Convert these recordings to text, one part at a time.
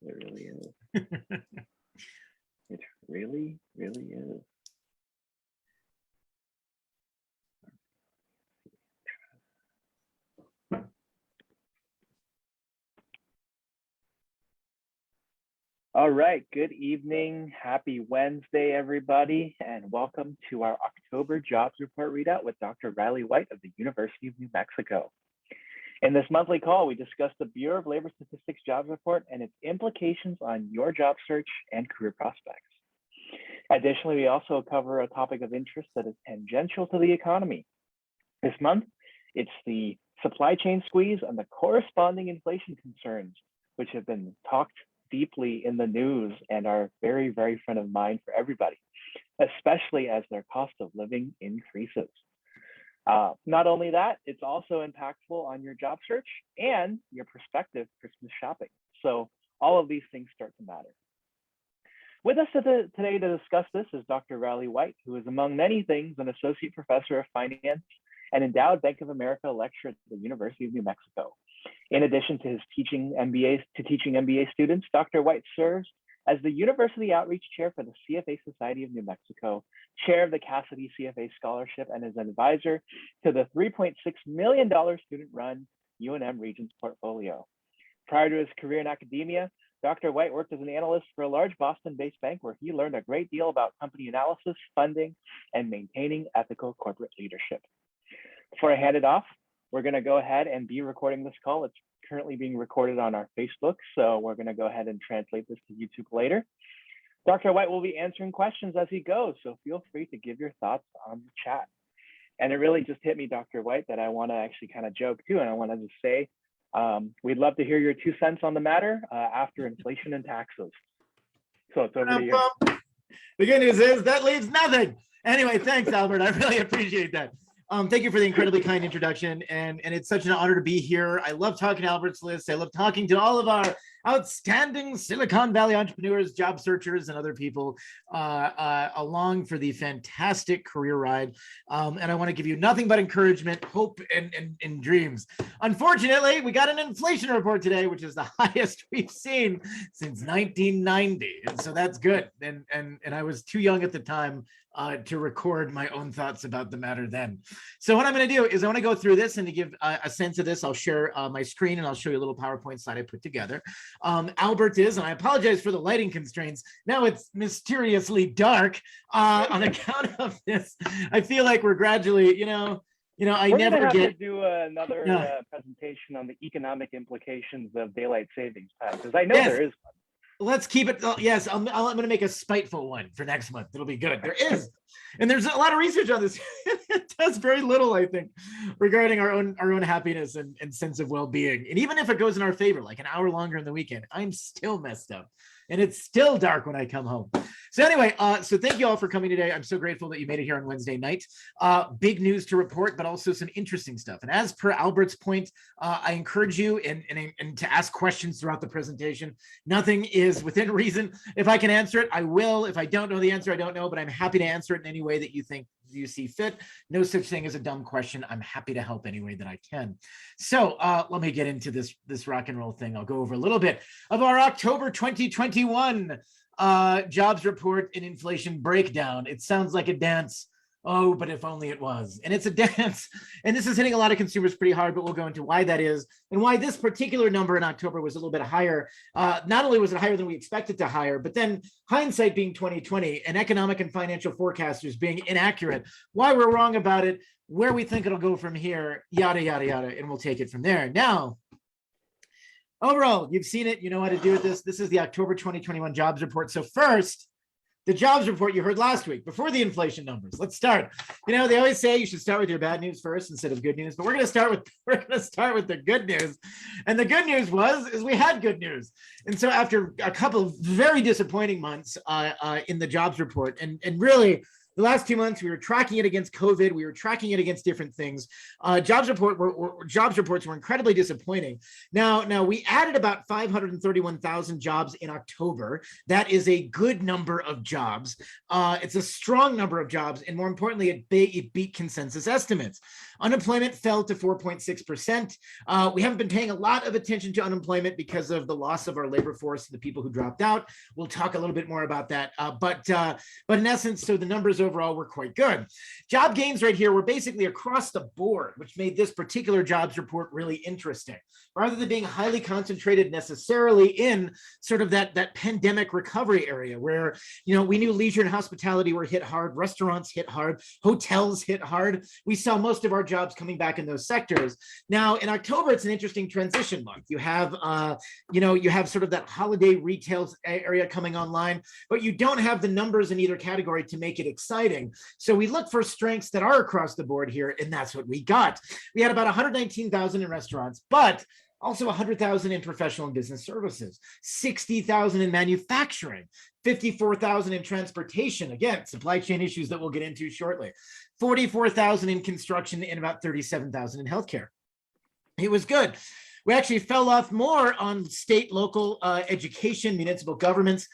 It really is. It really, really is. All right, good evening. Happy Wednesday, everybody, and welcome to our October Jobs Report readout with Dr. Reilly White of the University of New Mexico. In this monthly call, we discuss the Bureau of Labor Statistics Jobs Report and its implications on your job search and career prospects. Additionally, we also cover a topic of interest that is tangential to the economy. This month, it's the supply chain squeeze and the corresponding inflation concerns, which have been talked deeply in the news and are very, very front of mind for everybody, especially as their cost of living increases. Not only that, it's also impactful on your job search and your prospective Christmas shopping. So all of these things start to matter. With us today to discuss this is Dr. Reilly White, who is, among many things, an associate professor of finance and endowed Bank of America lecturer at the University of New Mexico. In addition to his teaching MBA students, Dr. White serves as the University Outreach Chair for the CFA Society of New Mexico, Chair of the Cassidy CFA Scholarship, and is an advisor to the $3.6 million student-run UNM Regents portfolio. Prior to his career in academia, Dr. White worked as an analyst for a large Boston-based bank where he learned a great deal about company analysis, funding, and maintaining ethical corporate leadership. Before I hand it off, we're going to go ahead and be recording this call. It's currently being recorded on our Facebook, so we're going to go ahead and translate this to YouTube later. Dr. White will be answering questions as he goes, so feel free to give your thoughts on the chat. And it really just hit me, Dr. White, that I want to actually kind of joke too, and I want to just say, we'd love to hear your 2 cents on the matter after inflation and taxes. So it's over to you. The good news is that leaves nothing. Anyway, thanks, Albert. I really appreciate that. Thank you for the incredibly kind introduction, and it's such an honor to be here. I love talking to Albert's List. I love talking to all of our outstanding Silicon Valley entrepreneurs, job searchers, and other people along for the fantastic career ride. And I want to give you nothing but encouragement, hope, and dreams. Unfortunately, we got an inflation report today, which is the highest we've seen since 1990, and so that's good. And I was too young at the time to record my own thoughts about the matter then. So what I'm going to do is I want to go through this, and to give a sense of this, I'll share my screen and I'll show you a little PowerPoint slide I put together. Albert is, and I apologize for the lighting constraints. Now it's mysteriously dark on account of this. I feel like we're gradually, I We're never have get to do another presentation on the economic implications of daylight savings time, because I know there is one. Let's keep it. Yes, I'm going to make a spiteful one for next month. It'll be good. There is, and there's a lot of research on this. It does very little, I think, regarding our own happiness and sense of well-being. And even if it goes in our favor, like an hour longer in the weekend, I'm still messed up, and it's still dark when I come home. So anyway, so thank you all for coming today. I'm so grateful that you made it here on Wednesday night. Big news to report, but also some interesting stuff. And as per Albert's point, I encourage you and to ask questions throughout the presentation. Nothing is within reason. If I can answer it, I will. If I don't know the answer, I don't know, but I'm happy to answer it in any way that you think you see fit. No such thing as a dumb question. I'm happy to help any way that I can. So let me get into this rock and roll thing. I'll go over a little bit of our October 2021 jobs report and inflation breakdown. It sounds like a dance. Oh, but if only it was. And it's a dance. And this is hitting a lot of consumers pretty hard, but we'll go into why that is and why this particular number in October was a little bit higher. Not only was it higher than we expected to hire, but then hindsight being 2020 and economic and financial forecasters being inaccurate, why we're wrong about it, where we think it'll go from here, yada, yada, yada, and we'll take it from there. Now, overall, you've seen it. You know how to do with this. This is the October 2021 jobs report. So first, the jobs report you heard last week before the inflation numbers. Let's start. They always say you should start with your bad news first instead of good news, but we're going to start with the good news. And the good news is we had good news. And so after a couple of very disappointing months in the jobs report, and really the last 2 months, we were tracking it against COVID. We were tracking it against different things. Jobs reports were incredibly disappointing. Now we added about 531,000 jobs in October. That is a good number of jobs. It's a strong number of jobs, and more importantly, it beat consensus estimates. Unemployment fell to 4.6%. We haven't been paying a lot of attention to unemployment because of the loss of our labor force, the people who dropped out. We'll talk a little bit more about that. But in essence, so the numbers overall were quite good. Job gains right here were basically across the board, which made this particular jobs report really interesting. Rather than being highly concentrated necessarily in sort of that pandemic recovery area where, we knew leisure and hospitality were hit hard, restaurants hit hard, hotels hit hard. We saw most of our jobs coming back in those sectors. Now in October, it's an interesting transition month. You have, you have sort of that holiday retail area coming online, but you don't have the numbers in either category to make it exciting. So we look for strengths that are across the board here, and that's what we got. We had about 119,000 in restaurants, but also 100,000 in professional and business services, 60,000 in manufacturing, 54,000 in transportation, again, supply chain issues that we'll get into shortly, 44,000 in construction, and about 37,000 in healthcare. It was good. We actually fell off more on state, local education, municipal governments.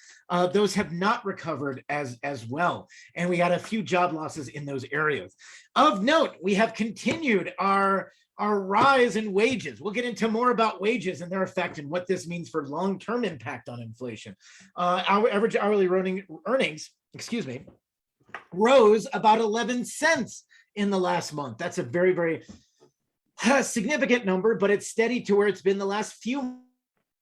Those have not recovered as well. And we had a few job losses in those areas. Of note, we have continued our rise in wages. We'll get into more about wages and their effect and what this means for long-term impact on inflation. Our average hourly earnings, rose about 11 cents in the last month. That's a very, very significant number, but it's steady to where it's been the last few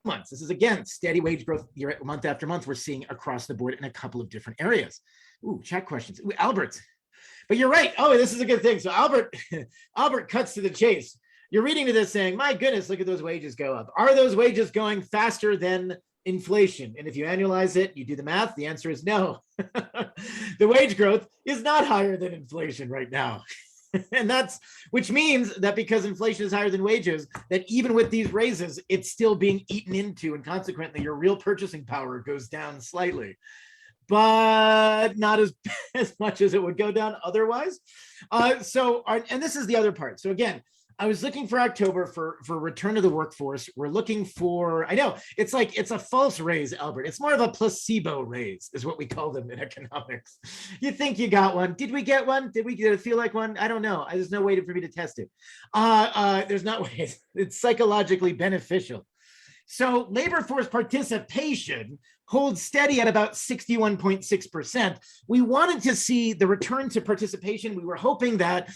months. This is, again, steady wage growth month after month we're seeing across the board in a couple of different areas. Ooh, chat questions. Ooh, Albert. But you're right. Oh, this is a good thing. So Albert cuts to the chase. You're reading to this saying, my goodness, look at those wages go up. Are those wages going faster than inflation? And if you annualize it, you do the math, the answer is no. The wage growth is not higher than inflation right now. And which means that because inflation is higher than wages, that even with these raises, it's still being eaten into, and consequently, your real purchasing power goes down slightly, but not as much as it would go down otherwise. And this is the other part. So again, I was looking for October for return to the workforce. We're looking for, I know, it's a false raise, Albert. It's more of a placebo raise is what we call them in economics. You think you got one. Did we get one? Did it feel like one? I don't know. There's no way for me to test it. There's not ways. It's psychologically beneficial. So labor force participation holds steady at about 61.6%. We wanted to see the return to participation. We were hoping that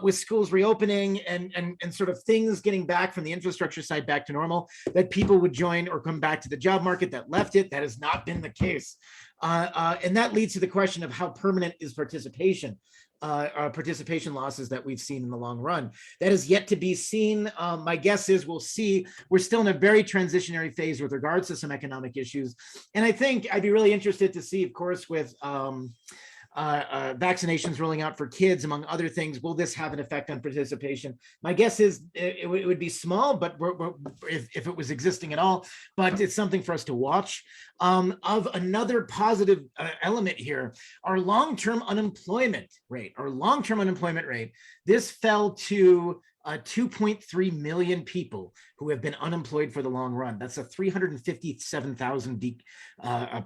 with schools reopening and sort of things getting back from the infrastructure side back to normal, that people would join or come back to the job market that left it. That has not been the case. And that leads to the question of how permanent is participation losses that we've seen in the long run. That is yet to be seen. My guess is we'll see. We're still in a very transitionary phase with regards to some economic issues. And I think I'd be really interested to see, of course, with vaccinations rolling out for kids, among other things, will this have an effect on participation? My guess is it would be small, but if it was existing at all, but it's something for us to watch. Of another positive element here, our long-term unemployment rate, this fell to 2.3 million people who have been unemployed for the long run. That's a 357,000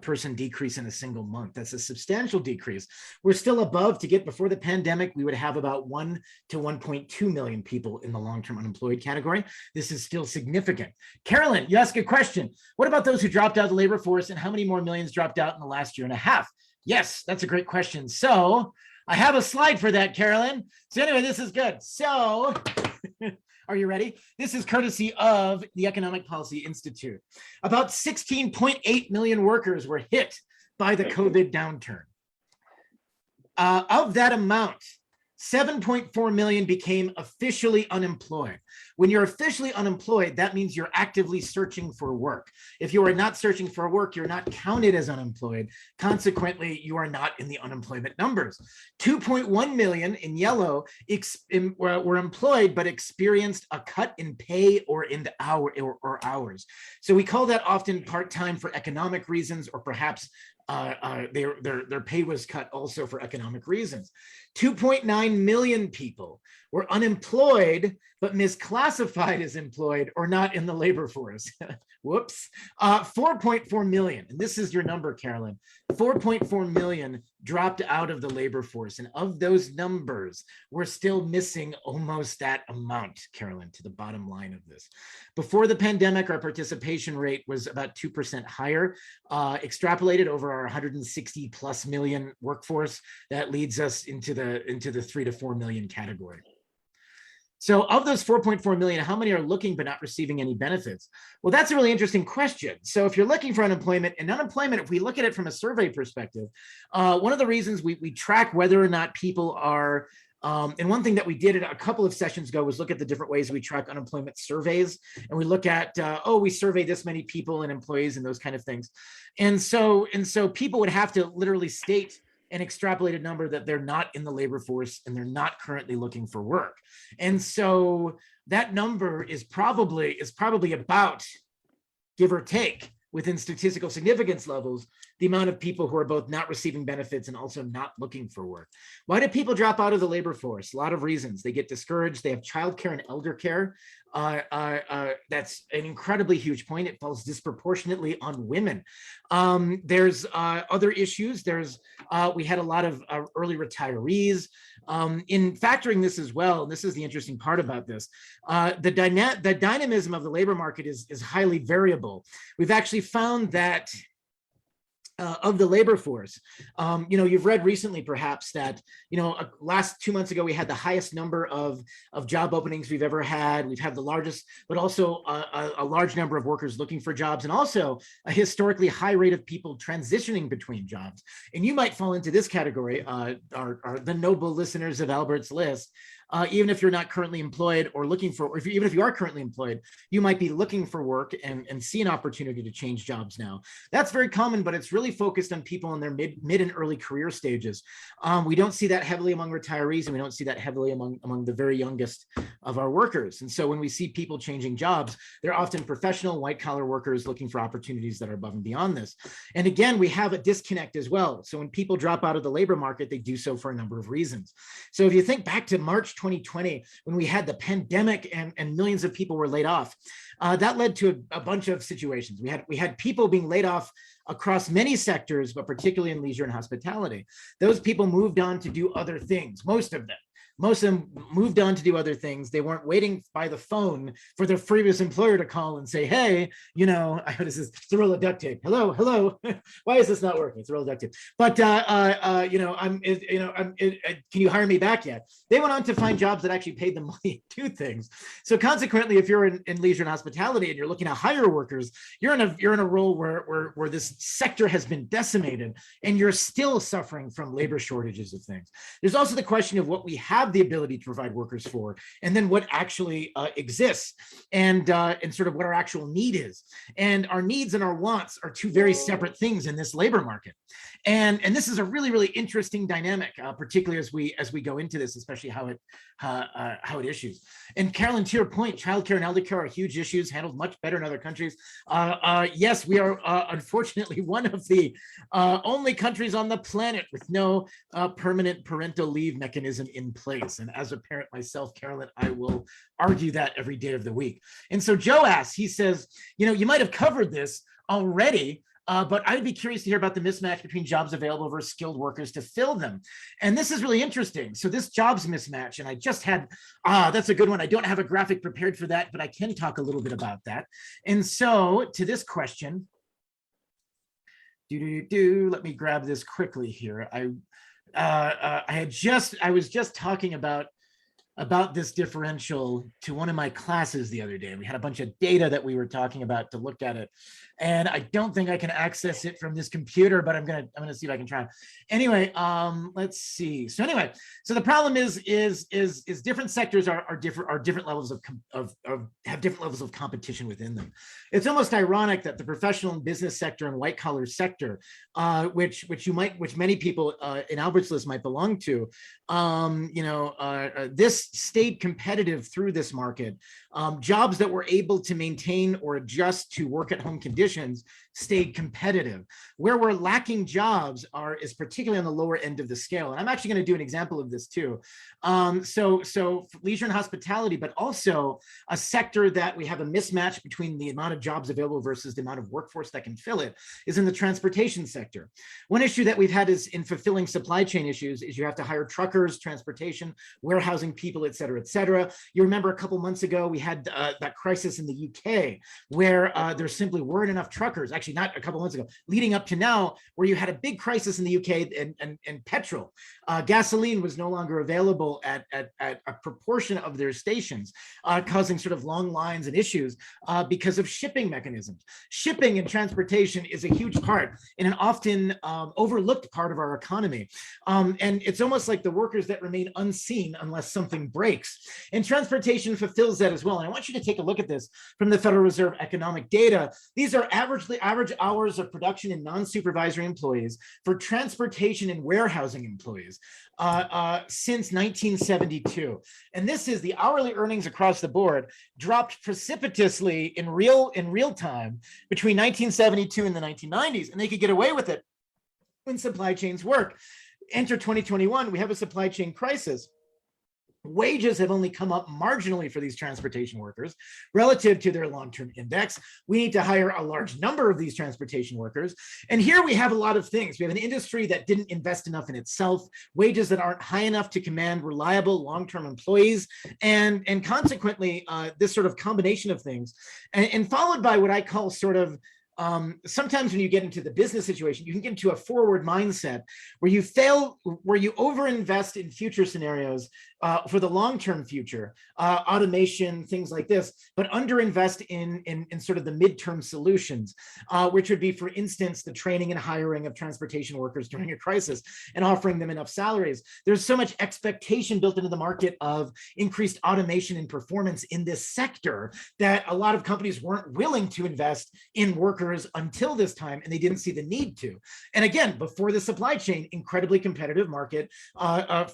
person decrease in a single month. That's a substantial decrease. We're still above. To get before the pandemic, we would have about 1 to 1.2 million people in the long-term unemployed category. This is still significant. Carolyn, you ask a question. What about those who dropped out of the labor force, and how many more millions dropped out in the last year and a half? Yes, that's a great question. So I have a slide for that, Carolyn. So anyway, this is good. So are you ready? This is courtesy of the Economic Policy Institute. About 16.8 million workers were hit by the COVID downturn. Of that amount, 7.4 million became officially unemployed. When you're officially unemployed, that means you're actively searching for work. If you are not searching for work, you're not counted as unemployed. Consequently, you are not in the unemployment numbers. 2.1 million in yellow were employed but experienced a cut in pay or in the hours. So we call that often part-time for economic reasons, or perhaps their pay was cut also for economic reasons. 2.9 million people were unemployed but misclassified as employed or not in the labor force. Whoops. 4.4 million, and this is your number, Carolyn. 4.4 million dropped out of the labor force, and of those numbers, we're still missing almost that amount, Carolyn, to the bottom line of this. Before the pandemic, our participation rate was about 2% higher, extrapolated over our 160 plus million workforce. That leads us into the 3 to 4 million category. So of those 4.4 million, how many are looking but not receiving any benefits? Well, that's a really interesting question. So if you're looking for unemployment, and unemployment, if we look at it from a survey perspective, one of the reasons we track whether or not people are, and one thing that we did a couple of sessions ago was look at the different ways we track unemployment surveys. And we look at, we survey this many people and employees and those kind of things. And so people would have to literally state an extrapolated number that they're not in the labor force and they're not currently looking for work. And so that number is probably about, give or take, within statistical significance levels, the amount of people who are both not receiving benefits and also not looking for work. Why do people drop out of the labor force? A lot of reasons. They get discouraged. They have childcare and elder care. That's an incredibly huge point. It falls disproportionately on women. There's other issues. We had a lot of early retirees. In factoring this as well, and this is the interesting part about this, the dynamism of the labor market is highly variable. We've actually found that of the labor force, you've read recently perhaps that, last 2 months ago, we had the highest number of job openings we've ever had. We've had the largest, but also a large number of workers looking for jobs, and also a historically high rate of people transitioning between jobs. And you might fall into this category, are the noble listeners of Albert's list. Even if you're not currently employed or looking for, or even if you are currently employed, you might be looking for work and see an opportunity to change jobs now. That's very common, but it's really focused on people in their mid and early career stages. We don't see that heavily among retirees, and we don't see that heavily among the very youngest of our workers. And so when we see people changing jobs, they're often professional white collar workers looking for opportunities that are above and beyond this. And again, we have a disconnect as well. So when people drop out of the labor market, they do so for a number of reasons. So if you think back to March 2020, when we had the pandemic and millions of people were laid off, that led to a bunch of situations. We had people being laid off across many sectors, but particularly in leisure and hospitality. Those people moved on to do other things, most of them moved on to do other things. They weren't waiting by the phone for their previous employer to call and say, hey, it's a roll of duct tape. Hello. Why is this not working? It's a roll of duct tape. But, can you hire me back yet? They went on to find jobs that actually paid them money to do things. So consequently, if you're in leisure and hospitality and you're looking to hire workers, you're in a role where this sector has been decimated and you're still suffering from labor shortages of things. There's also the question of what we have the ability to provide workers for, and then what actually exists, and sort of what our actual need is. And our needs and our wants are two very separate things in this labor market. And this is a really, really interesting dynamic, particularly as we go into this, especially how it issues. And Carolyn, to your point, childcare and elder care are huge issues, handled much better in other countries. Yes, we are unfortunately one of the only countries on the planet with no permanent parental leave mechanism in place. And as a parent myself, Carolyn, I will argue that every day of the week. And so Joe asks, he says, you might have covered this already, but I would be curious to hear about the mismatch between jobs available versus skilled workers to fill them. And this is really interesting. So this jobs mismatch, and I just had, that's a good one. I don't have a graphic prepared for that, but I can talk a little bit about that. And so to this question, let me grab this quickly here. I was just talking about about this differential to one of my classes the other day, and we had a bunch of data that we were talking about to look at it. And I don't think I can access it from this computer, but I'm gonna see if I can try. Anyway, let's see. So anyway, so the problem is different sectors are different levels of have different levels of competition within them. It's almost ironic that the professional and business sector and white collar sector, which many people in Albert's list might belong to, this stayed competitive through this market. Jobs that were able to maintain or adjust to work at home conditions stayed competitive. Where we're lacking jobs is particularly on the lower end of the scale. And I'm actually going to do an example of this too. So leisure and hospitality, but also a sector that we have a mismatch between the amount of jobs available versus the amount of workforce that can fill it, is in the transportation sector. One issue that we've had is in fulfilling supply chain issues is you have to hire truckers, transportation, warehousing people, et cetera, et cetera. You remember a couple months ago, we had that crisis in the UK where there simply weren't enough truckers. Actually, not a couple months ago, leading up to now, where you had a big crisis in the UK and petrol. Gasoline was no longer available at a proportion of their stations, causing sort of long lines and issues because of shipping mechanisms. Shipping and transportation is a huge part and an often overlooked part of our economy. And it's almost like the workers that remain unseen unless something breaks. And transportation fulfills that as well. And I want you to take a look at this from the Federal Reserve economic data. These are average hours of production in non-supervisory employees for transportation and warehousing employees since 1972. And this is the hourly earnings across the board dropped precipitously in real time between 1972 and the 1990s. And they could get away with it when supply chains work. Enter 2021, we have a supply chain crisis. Wages have only come up marginally for these transportation workers relative to their long-term index. We need to hire a large number of these transportation workers. And here we have a lot of things. We have an industry that didn't invest enough in itself, wages that aren't high enough to command reliable long-term employees, and consequently, this sort of combination of things, and followed by what I call sort of sometimes when you get into the business situation, you can get into a forward mindset where you overinvest in future scenarios for the long-term future, automation, things like this, but underinvest in sort of the midterm solutions, which would be, for instance, the training and hiring of transportation workers during a crisis and offering them enough salaries. There's so much expectation built into the market of increased automation and performance in this sector that a lot of companies weren't willing to invest in workers until this time, and they didn't see the need to. And again, before the supply chain, incredibly competitive market,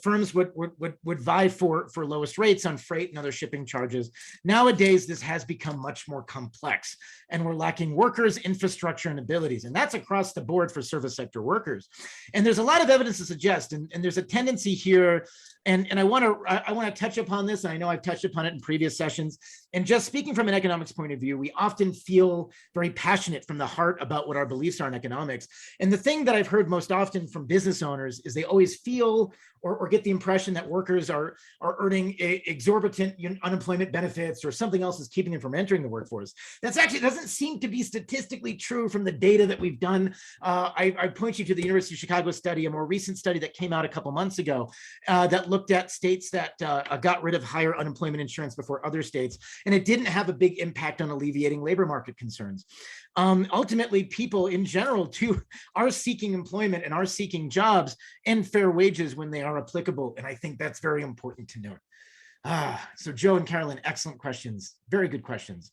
firms would vie for lowest rates on freight and other shipping charges. Nowadays, this has become much more complex, and we're lacking workers, infrastructure, and abilities. And that's across the board for service sector workers. And there's a lot of evidence to suggest, and there's a tendency here, and I want to touch upon this, and I know I've touched upon it in previous sessions. And just speaking from an economics point of view, we often feel very passionate from the heart about what our beliefs are in economics. And the thing that I've heard most often from business owners is they always feel or get the impression that workers are earning exorbitant unemployment benefits or something else is keeping them from entering the workforce. That's actually doesn't seem to be statistically true from the data that we've done. I point you to the University of Chicago study, a more recent study that came out a couple months ago that looked at states that got rid of higher unemployment insurance before other states, and it didn't have a big impact on alleviating labor market concerns. Ultimately, people in general too are seeking employment and are seeking jobs and fair wages when they are applicable. And I think that's very important to note. So Joe and Carolyn, excellent questions. Very good questions.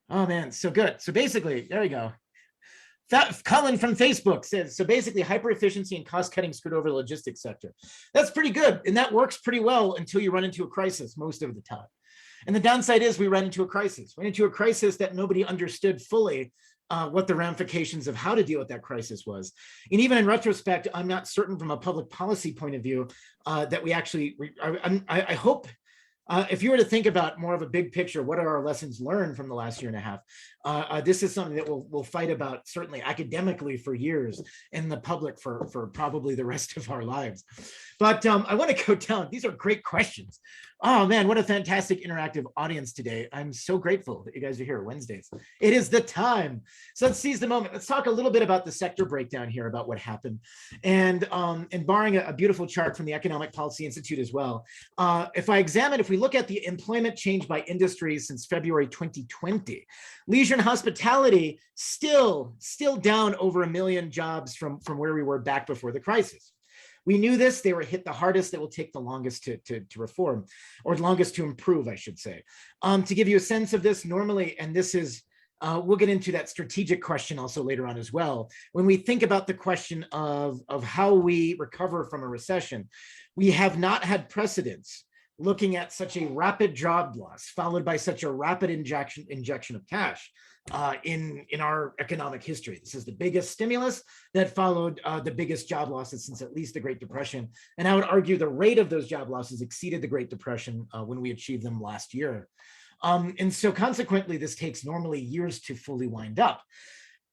Oh man, so good. So basically, there we go. Colin from Facebook says, so basically hyper efficiency and cost cutting screwed over the logistics sector. That's pretty good. And that works pretty well until you run into a crisis most of the time. And the downside is we ran into a crisis. We ran into a crisis that nobody understood fully what the ramifications of how to deal with that crisis was. And even in retrospect, I'm not certain from a public policy point of view that we actually, I hope, if you were to think about more of a big picture, what are our lessons learned from the last year and a half? This is something that we'll fight about certainly academically for years, and the public for probably the rest of our lives. But I want to go down. These are great questions. Oh man, what a fantastic interactive audience today. I'm so grateful that you guys are here Wednesdays. It is the time. So let's seize the moment. Let's talk a little bit about the sector breakdown here about what happened. And borrowing a beautiful chart from the Economic Policy Institute as well. If we look at the employment change by industry since February 2020, leisure and hospitality still down over 1 million jobs from where we were back before the crisis. We knew this, they were hit the hardest, that will take the longest to reform, or longest to improve, I should say. To give you a sense of this, normally, and this is, we'll get into that strategic question also later on as well. When we think about the question of how we recover from a recession, we have not had precedents looking at such a rapid job loss followed by such a rapid injection of cash in our economic history. This is the biggest stimulus that followed the biggest job losses since at least the Great Depression. And I would argue the rate of those job losses exceeded the Great Depression when we achieved them last year. And so consequently, this takes normally years to fully wind up.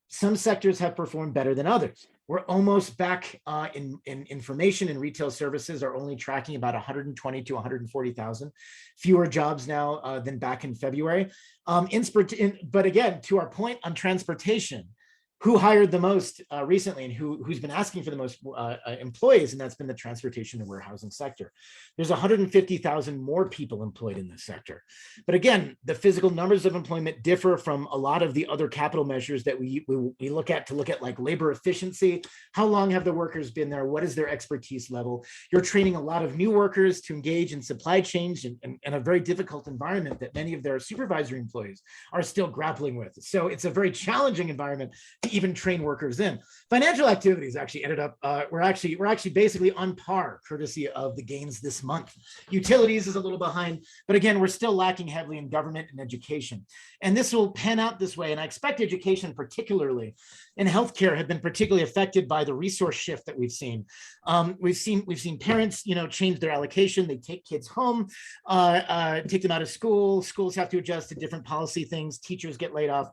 Some sectors have performed better than others. We're almost back in information and retail services are only tracking about 120 to 140,000 fewer jobs now than back in February. But again, to our point on transportation, who hired the most recently and who's been asking for the most employees, and that's been the transportation and warehousing sector. There's 150,000 more people employed in this sector. But again, the physical numbers of employment differ from a lot of the other capital measures that we look at like labor efficiency. How long have the workers been there? What is their expertise level? You're training a lot of new workers to engage in supply chains in a very difficult environment that many of their supervisory employees are still grappling with. So it's a very challenging environment to even train workers in. Financial activities actually ended up, we're actually basically on par, courtesy of the gains this month. Utilities is a little behind, but again, we're still lacking heavily in government and education. And this will pan out this way. And I expect education particularly and healthcare have been particularly affected by the resource shift that we've seen. We've seen parents, change their allocation. They take kids home, take them out of school. Schools have to adjust to different policy things. Teachers get laid off.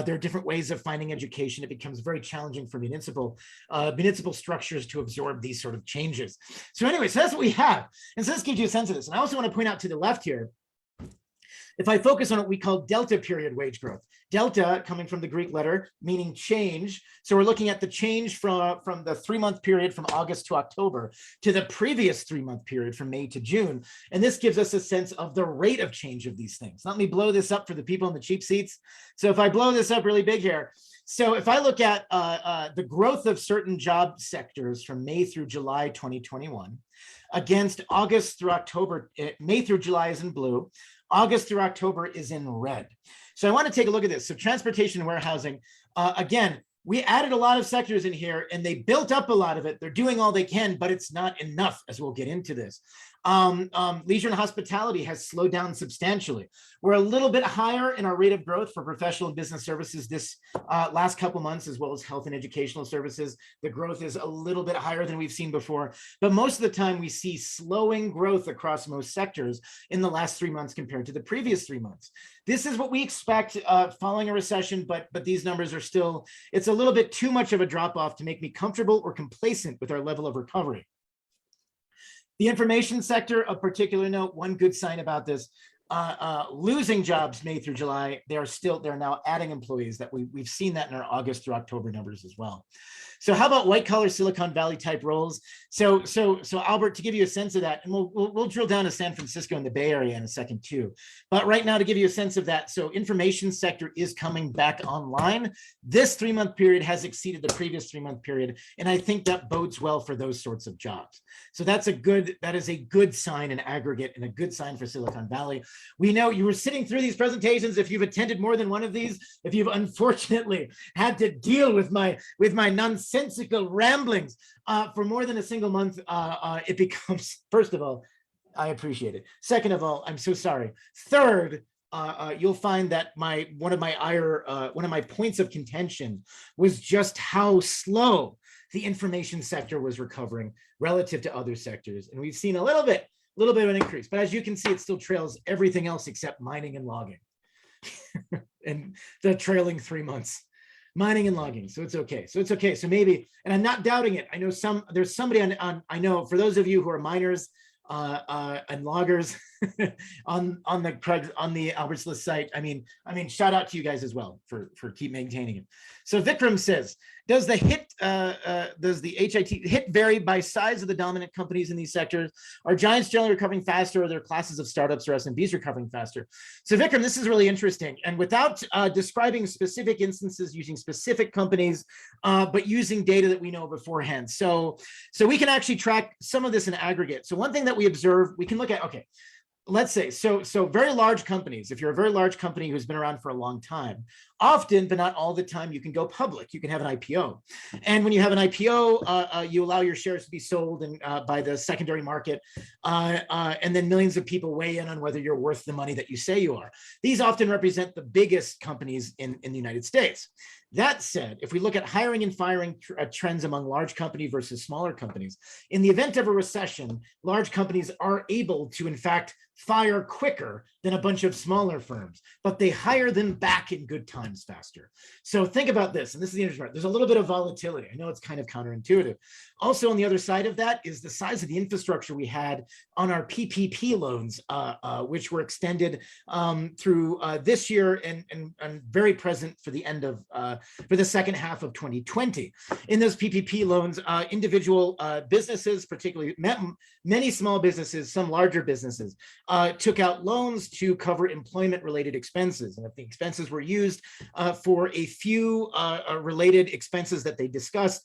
There are different ways of finding education. It becomes very challenging for municipal structures to absorb these sort of changes. So anyway, so that's what we have. And so this gives you a sense of this. And I also want to point out to the left here, if I focus on what we call delta period wage growth, delta coming from the Greek letter meaning change. So we're looking at the change from the 3-month period from August to October to the previous 3-month period from May to June. And this gives us a sense of the rate of change of these things. Let me blow this up for the people in the cheap seats. So if I blow this up really big here, so if I look at the growth of certain job sectors from May through July 2021 against August through October, May through July is in blue, August through October is in red. So I want to take a look at this. So transportation and warehousing, again, we added a lot of sectors in here and they built up a lot of it. They're doing all they can, but it's not enough, as we'll get into this. Leisure and hospitality has slowed down substantially. We're a little bit higher in our rate of growth for professional and business services this last couple months, as well as health and educational services. The growth is a little bit higher than we've seen before, but most of the time we see slowing growth across most sectors in the last 3 months compared to the previous 3 months. This is what we expect following a recession, but these numbers are still, it's a little bit too much of a drop off to make me comfortable or complacent with our level of recovery. The information sector of particular note, one good sign about this, losing jobs May through July, they're now adding employees. That we've seen that in our August through October numbers as well. So how about white collar Silicon Valley type roles? So Albert, to give you a sense of that, and we'll drill down to San Francisco and the Bay Area in a second too. But right now, to give you a sense of that, so information sector is coming back online. This 3-month period has exceeded the previous 3-month period, and I think that bodes well for those sorts of jobs. So that is a good sign in aggregate and a good sign for Silicon Valley. We know you were sitting through these presentations. If you've attended more than one of these, if you've unfortunately had to deal with my nonsensical ramblings for more than a single month, it becomes, first of all, I appreciate it. Second of all, I'm so sorry. Third, you'll find that one of my points of contention was just how slow the information sector was recovering relative to other sectors, and we've seen a little bit of an increase, but as you can see, it still trails everything else except mining and logging and the trailing 3 months. Mining and logging, so it's okay. So maybe, and I'm not doubting it. I know there's somebody on I know for those of you who are miners and loggers, on the Albert's List site. I mean, shout out to you guys as well for keep maintaining it. So Vikram says, does the HIT vary by size of the dominant companies in these sectors? Are giants generally recovering faster, or are there classes of startups or SMBs recovering faster? So Vikram, this is really interesting. And without describing specific instances using specific companies, but using data that we know beforehand. So we can actually track some of this in aggregate. So one thing that we observe, we can look at, okay, let's say, so very large companies, if you're a very large company who's been around for a long time, often, but not all the time, you can go public, you can have an IPO. And when you have an IPO, you allow your shares to be sold by the secondary market, and then millions of people weigh in on whether you're worth the money that you say you are. These often represent the biggest companies in the United States. That said, if we look at hiring and firing trends among large companies versus smaller companies, in the event of a recession, large companies are able to, in fact, fire quicker than a bunch of smaller firms, but they hire them back in good times faster. So think about this, and this is the interesting part. There's a little bit of volatility. I know it's kind of counterintuitive. Also, on the other side of that is the size of the infrastructure we had on our PPP loans, which were extended through this year and very present for the end of for the second half of 2020. In those PPP loans, individual businesses, particularly many small businesses, some larger businesses, took out loans to cover employment-related expenses. And if the expenses were used for a few related expenses that they discussed,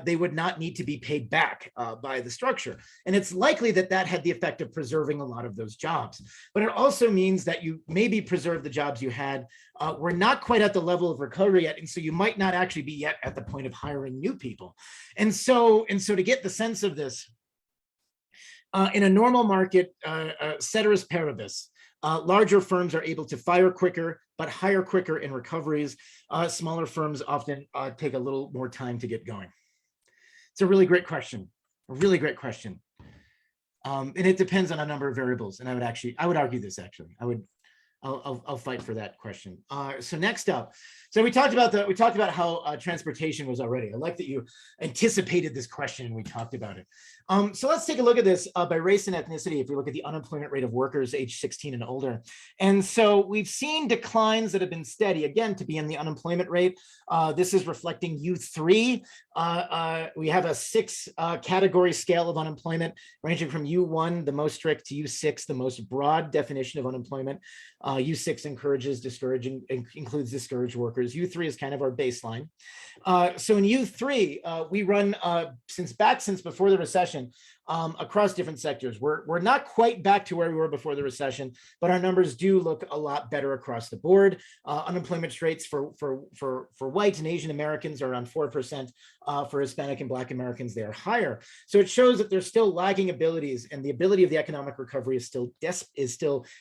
they would not need to be paid back by the structure. And it's likely that that had the effect of preserving a lot of those jobs. But it also means that you maybe preserve the jobs you had. We're not quite at the level of recovery yet, and so you might not actually be yet at the point of hiring new people. And so to get the sense of this, in a normal market, ceteris paribus, larger firms are able to fire quicker, but hire quicker in recoveries. Smaller firms often take a little more time to get going. It's a really great question, a really great question. And it depends on a number of variables. And I would argue this actually. I'll fight for that question. So next up, so we talked about how transportation was already. I like that you anticipated this question and we talked about it. So let's take a look at this by race and ethnicity. If we look at the unemployment rate of workers age 16 and older, and so we've seen declines that have been steady. Again, to be in the unemployment rate, this is reflecting U3. We have a 6 category scale of unemployment, ranging from U1, the most strict, to U6, the most broad definition of unemployment. U6 includes discouraged workers. U3 is kind of our baseline. So in U3, we run since before the recession across different sectors. We're not quite back to where we were before the recession, but our numbers do look a lot better across the board. Unemployment rates for white and Asian Americans are around 4%. For Hispanic and Black Americans, they are higher. So it shows that there's still lagging abilities, and the ability of the economic recovery is still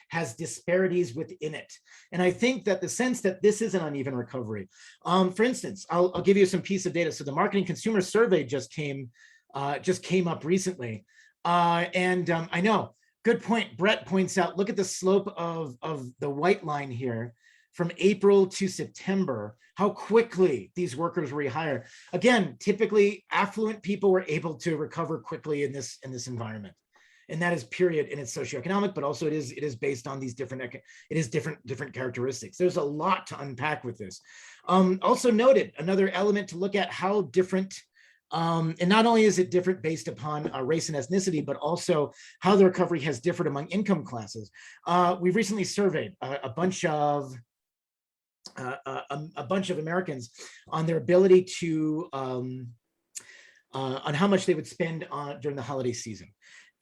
has disparities within it. And I think that the sense that this is an uneven recovery. For instance, I'll give you some piece of data. So the Marketing Consumer Survey just came up recently, and I know, good point. Brett points out, look at the slope of the white line here from April to September, how quickly these workers rehire. Again, typically affluent people were able to recover quickly in this environment. And that is period, and it's socioeconomic, but also it is based on these different characteristics. There's a lot to unpack with this. Also noted, another element to look at how different, and not only is it different based upon race and ethnicity, but also how the recovery has differed among income classes. We've recently surveyed a bunch of Americans on their ability to, on how much they would spend during the holiday season.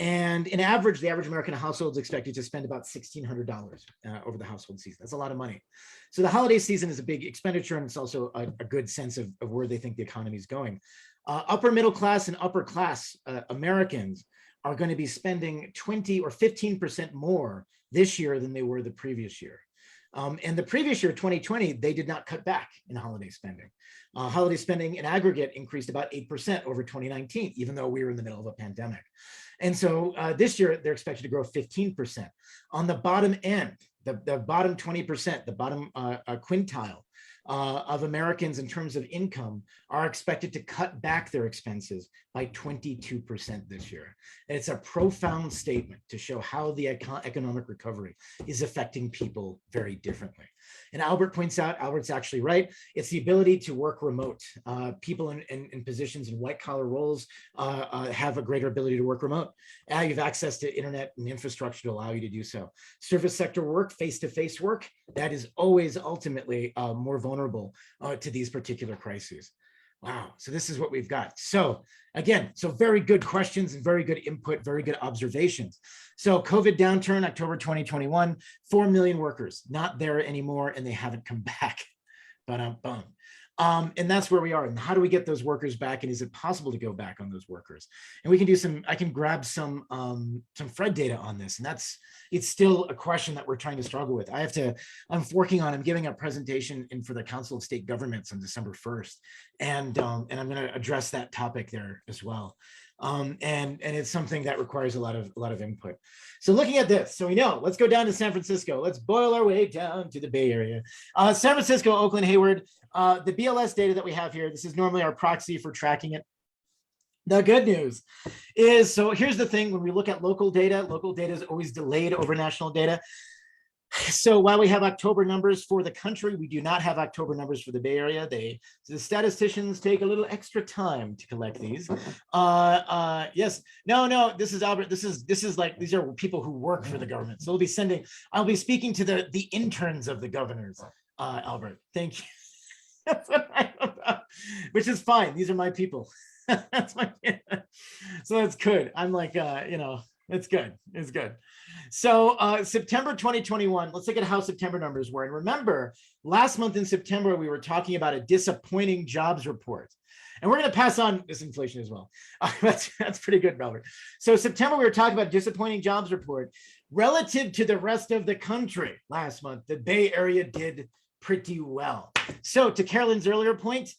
And in average, the average American household is expected to spend about $1,600 over the household season. That's a lot of money. So the holiday season is a big expenditure, and it's also a good sense of where they think the economy is going. Upper middle class and upper class Americans are going to be spending 20 or 15% more this year than they were the previous year. And the previous year, 2020, they did not cut back in holiday spending. Holiday spending in aggregate increased about 8% over 2019, even though we were in the middle of a pandemic. And so this year, they're expected to grow 15%. On the bottom end, the bottom 20%, the bottom quintile, of Americans in terms of income are expected to cut back their expenses by 22% this year. And it's a profound statement to show how the economic recovery is affecting people very differently. And Albert points out, Albert's actually right, it's the ability to work remote. People in positions in white collar roles have a greater ability to work remote. You have access to internet and infrastructure to allow you to do so. Service sector work, face-to-face work, that is always ultimately more vulnerable to these particular crises. Wow, so this is what we've got. So again, so very good questions and very good input, very good observations. So COVID downturn, October 2021, 4 million workers, not there anymore, and they haven't come back. And that's where we are. And how do we get those workers back? And is it possible to go back on those workers? And we can do some, I can grab some Fred data on this. And it's still a question that we're trying to struggle with. I'm giving a presentation for the Council of State Governments on December 1st. And I'm going to address that topic there as well. And it's something that requires a lot of input. So looking at this, so we know, let's go down to San Francisco. Let's boil our way down to the Bay Area. San Francisco, Oakland, Hayward, the BLS data that we have here, this is normally our proxy for tracking it. The good news is, so here's the thing, when we look at local data is always delayed over national data. So while we have October numbers for the country, we do not have October numbers for the Bay Area. The statisticians take a little extra time to collect these. Yes, no, this is Albert. This is like, these are people who work for the government. So I'll be speaking to the interns of the governors, Albert. Thank you. That's what I'm about, which is fine. These are my people. That's my, so that's good. I'm like, it's good. It's good. So September 2021, let's look at how September numbers were. And remember, last month in September, we were talking about a disappointing jobs report. And we're going to pass on this inflation as well. That's pretty good, Robert. So September, we were talking about disappointing jobs report. Relative to the rest of the country last month, the Bay Area did pretty well. So to Carolyn's earlier point,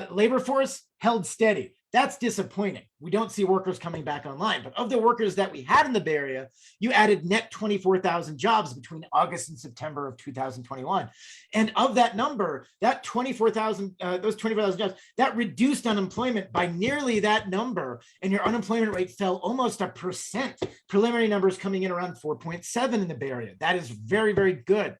labor force held steady. That's disappointing. We don't see workers coming back online. But of the workers that we had in the Bay Area, you added net 24,000 jobs between August and September of 2021. And of that number, that 24,000, those 24,000 jobs, that reduced unemployment by nearly that number. And your unemployment rate fell almost 1%. Preliminary numbers coming in around 4.7 in the Bay Area. That is very, very good.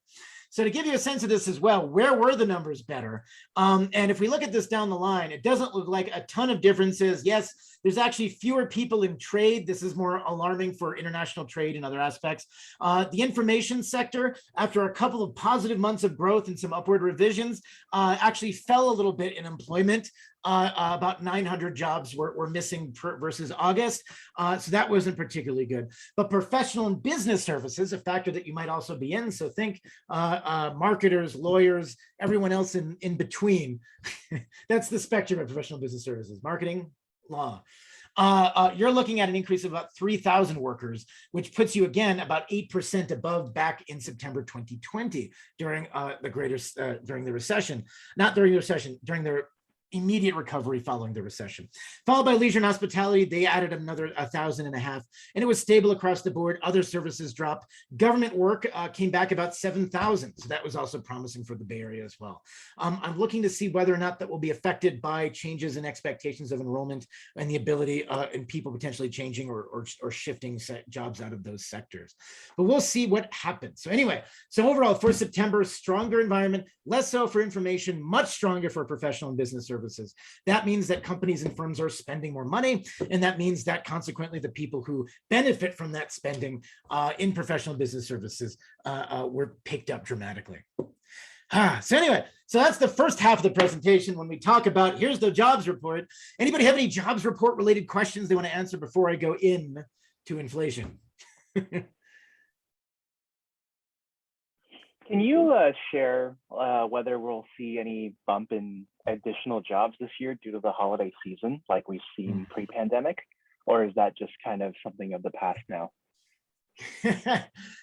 So to give you a sense of this as well, where were the numbers better? And if we look at this down the line, it doesn't look like a ton of differences. Yes, there's actually fewer people in trade. This is more alarming for international trade and other aspects. The information sector, after a couple of positive months of growth and some upward revisions, actually fell a little bit in employment. About 900 jobs were missing versus August. So that wasn't particularly good. But professional and business services, a factor that you might also be in. So think marketers, lawyers, everyone else in between. That's the spectrum of professional business services, marketing, law. You're looking at an increase of about 3,000 workers, which puts you again about 8% above back in September 2020 during during the recession, not during the recession, during the immediate recovery following the recession. Followed by leisure and hospitality, they added another 1,500, and it was stable across the board. Other services dropped. Government work came back about 7,000, so that was also promising for the Bay Area as well. I'm looking to see whether or not that will be affected by changes in expectations of enrollment and the ability and people potentially changing or shifting jobs out of those sectors. But we'll see what happens. So anyway, so overall for September, stronger environment, less so for information, much stronger for professional and business services. That means that companies and firms are spending more money, and that means that consequently the people who benefit from that spending in professional business services were picked up dramatically. So anyway, so that's the first half of the presentation. When we talk about, here's the jobs report. Anybody have any jobs report related questions they want to answer before I go in to inflation? Can you share whether we'll see any bump in additional jobs this year due to the holiday season like we've seen pre-pandemic, or is that just kind of something of the past now?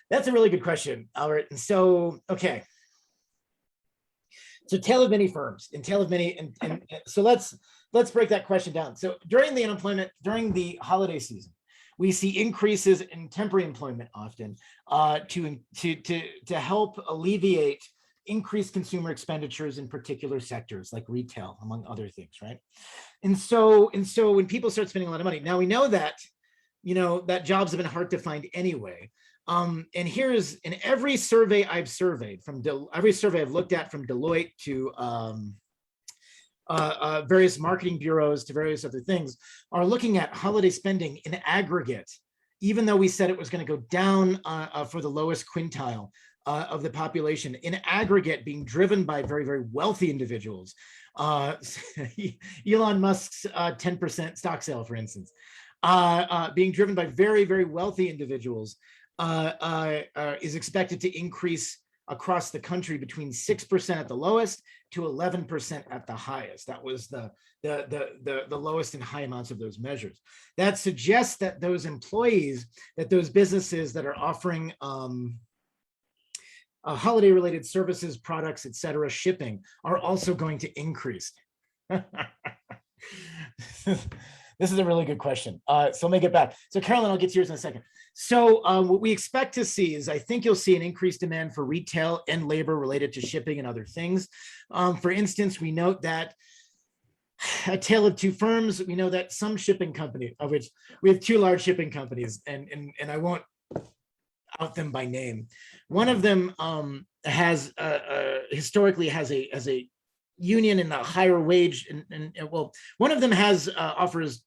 That's a really good question, Albert. And so, okay. So tale of many firms and tale of many, and so let's break that question down. So during the unemployment, during the holiday season, we see increases in temporary employment often to help alleviate increased consumer expenditures in particular sectors like retail, among other things, right? And so when people start spending a lot of money, now we know that, that jobs have been hard to find anyway. And here's, in every survey I've surveyed, every survey I've looked at, from Deloitte to various marketing bureaus to various other things, are looking at holiday spending in aggregate, even though we said it was going to go down for the lowest quintile of the population, in aggregate being driven by very, very wealthy individuals. Elon Musk's 10% stock sale, for instance, being driven by very, very wealthy individuals, is expected to increase across the country between 6% at the lowest to 11% at the highest. That was the lowest and high amounts of those measures. That suggests that those employees, that those businesses that are offering holiday-related services, products, etc., shipping, are also going to increase. This is a really good question. So let me get back. So Carolyn, I'll get to yours in a second. So what we expect to see is, I think you'll see an increased demand for retail and labor related to shipping and other things. For instance, we note that a tale of two firms. We know that some shipping company, of which we have two large shipping companies, and I won't out them by name. One of them has historically has a union and a higher wage, and well, one of them has offers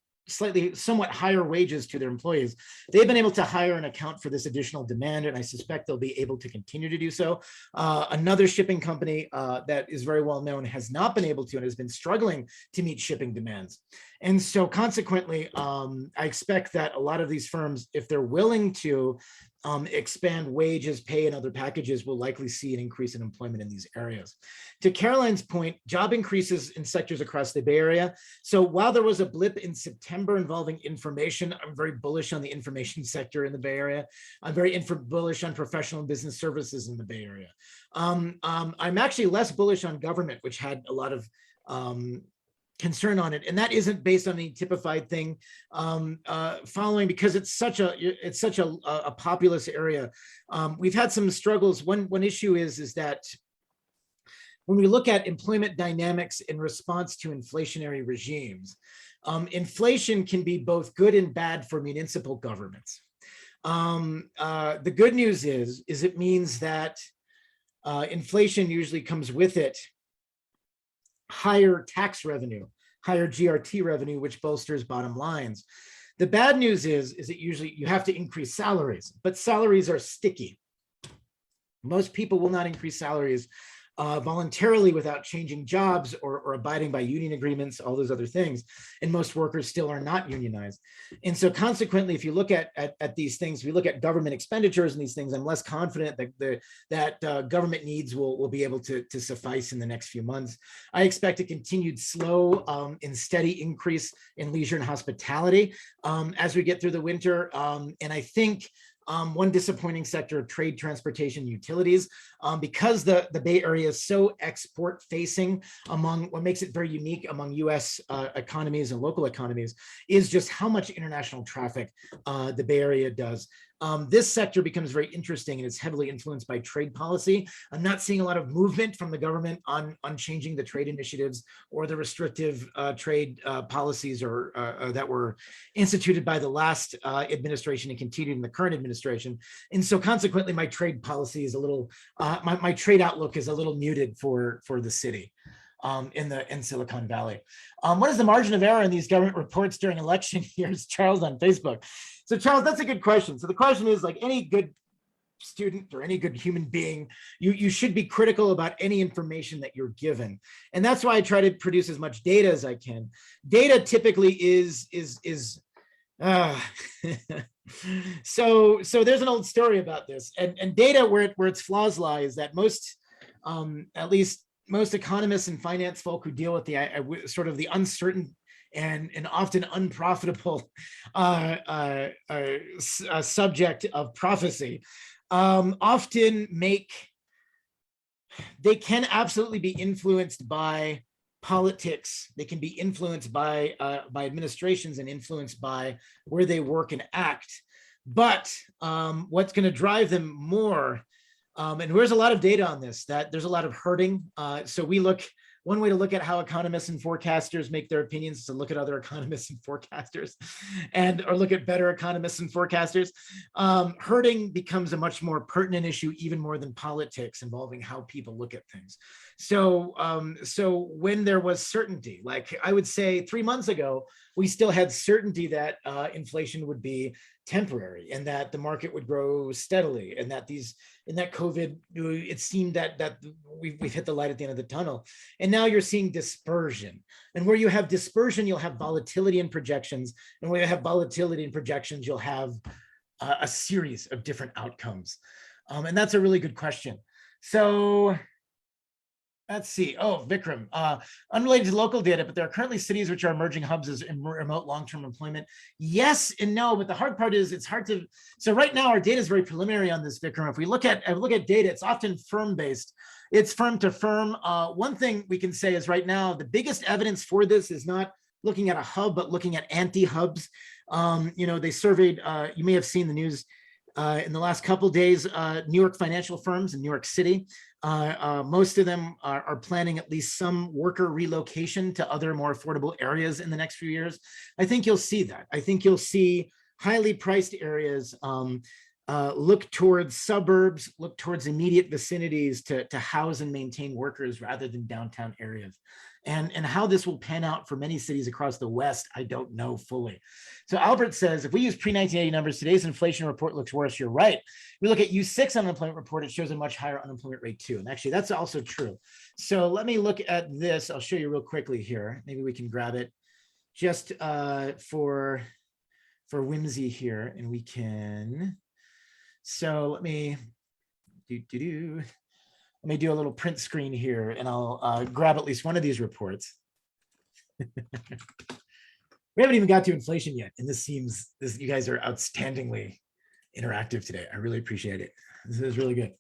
somewhat higher wages to their employees. They've been able to hire and account for this additional demand, and I suspect they'll be able to continue to do so. Another shipping company that is very well known has not been able to, and has been struggling to meet shipping demands. And so consequently, I expect that a lot of these firms, if they're willing to expand wages, pay, and other packages, will likely see an increase in employment in these areas. To Caroline's point, job increases in sectors across the Bay Area. So while there was a blip in September involving information, I'm very bullish on the information sector in the Bay Area. I'm very bullish on professional and business services in the Bay Area. I'm actually less bullish on government, which had a lot of concern on it, and that isn't based on any typified thing. Following, because it's such a populous area, we've had some struggles. One issue is that when we look at employment dynamics in response to inflationary regimes, inflation can be both good and bad for municipal governments. The good news is it means that inflation usually comes with it higher tax revenue, higher GRT revenue, which bolsters bottom lines. The bad news is that usually you have to increase salaries, but salaries are sticky. Most people will not increase salaries voluntarily without changing jobs or abiding by union agreements, all those other things. And most workers still are not unionized. And so consequently, if you look at these things, we look at government expenditures and these things, I'm less confident that government needs will be able to suffice in the next few months. I expect a continued slow and steady increase in leisure and hospitality as we get through the winter. And I think one disappointing sector, trade, transportation, utilities, because the Bay Area is so export facing, among what makes it very unique among US economies and local economies, is just how much international traffic the Bay Area does. This sector becomes very interesting, and it's heavily influenced by trade policy. I'm not seeing a lot of movement from the government on changing the trade initiatives or the restrictive trade policies or that were instituted by the last administration and continued in the current administration. And so consequently, my trade policy is a little, my trade outlook is a little muted for the city. In Silicon Valley. What is the margin of error in these government reports during election years? Charles on Facebook. So Charles, that's a good question. So the question is, like any good student or any good human being, you should be critical about any information that you're given. And that's why I try to produce as much data as I can. Data typically is so there's an old story about this, and data where its flaws lie is that most, at least most economists and finance folk who deal with the sort of the uncertain and often unprofitable subject of prophecy, often they can absolutely be influenced by politics. They can be influenced by administrations and influenced by where they work and act. But what's going to drive them more And there's a lot of data on this, that there's a lot of herding. So one way to look at how economists and forecasters make their opinions is to look at other economists and forecasters or look at better economists and forecasters. Herding becomes a much more pertinent issue, even more than politics, involving how people look at things. So when there was certainty, like I would say 3 months ago, we still had certainty that inflation would be temporary and that the market would grow steadily, and that COVID, it seemed that we've hit the light at the end of the tunnel. And now you're seeing dispersion. And where you have dispersion, you'll have volatility in projections. And where you have volatility in projections, you'll have a series of different outcomes. And that's a really good question. So let's see. Oh, Vikram, unrelated to local data, but there are currently cities which are emerging hubs as remote long-term employment. Yes and no, but the hard part is it's hard to. So right now our data is very preliminary on this, Vikram. If we look at data, it's often firm-based. It's firm to firm. One thing we can say is right now the biggest evidence for this is not looking at a hub, but looking at anti-hubs. They surveyed. You may have seen the news. In the last couple of days, New York financial firms in New York City, most of them are planning at least some worker relocation to other more affordable areas in the next few years. I think you'll see that. I think you'll see highly priced areas look towards suburbs, look towards immediate vicinities to house and maintain workers rather than downtown areas. And how this will pan out for many cities across the West, I don't know fully. So Albert says, if we use pre-1980 numbers, today's inflation report looks worse. You're right. We look at U6 unemployment report, it shows a much higher unemployment rate too. And actually that's also true. So let me look at this. I'll show you real quickly here. Maybe we can grab it just for whimsy here, and we can. So let me Let me do a little print screen here, and I'll grab at least one of these reports. We haven't even got to inflation yet, and you guys are outstandingly interactive today. I really appreciate it. This is really good.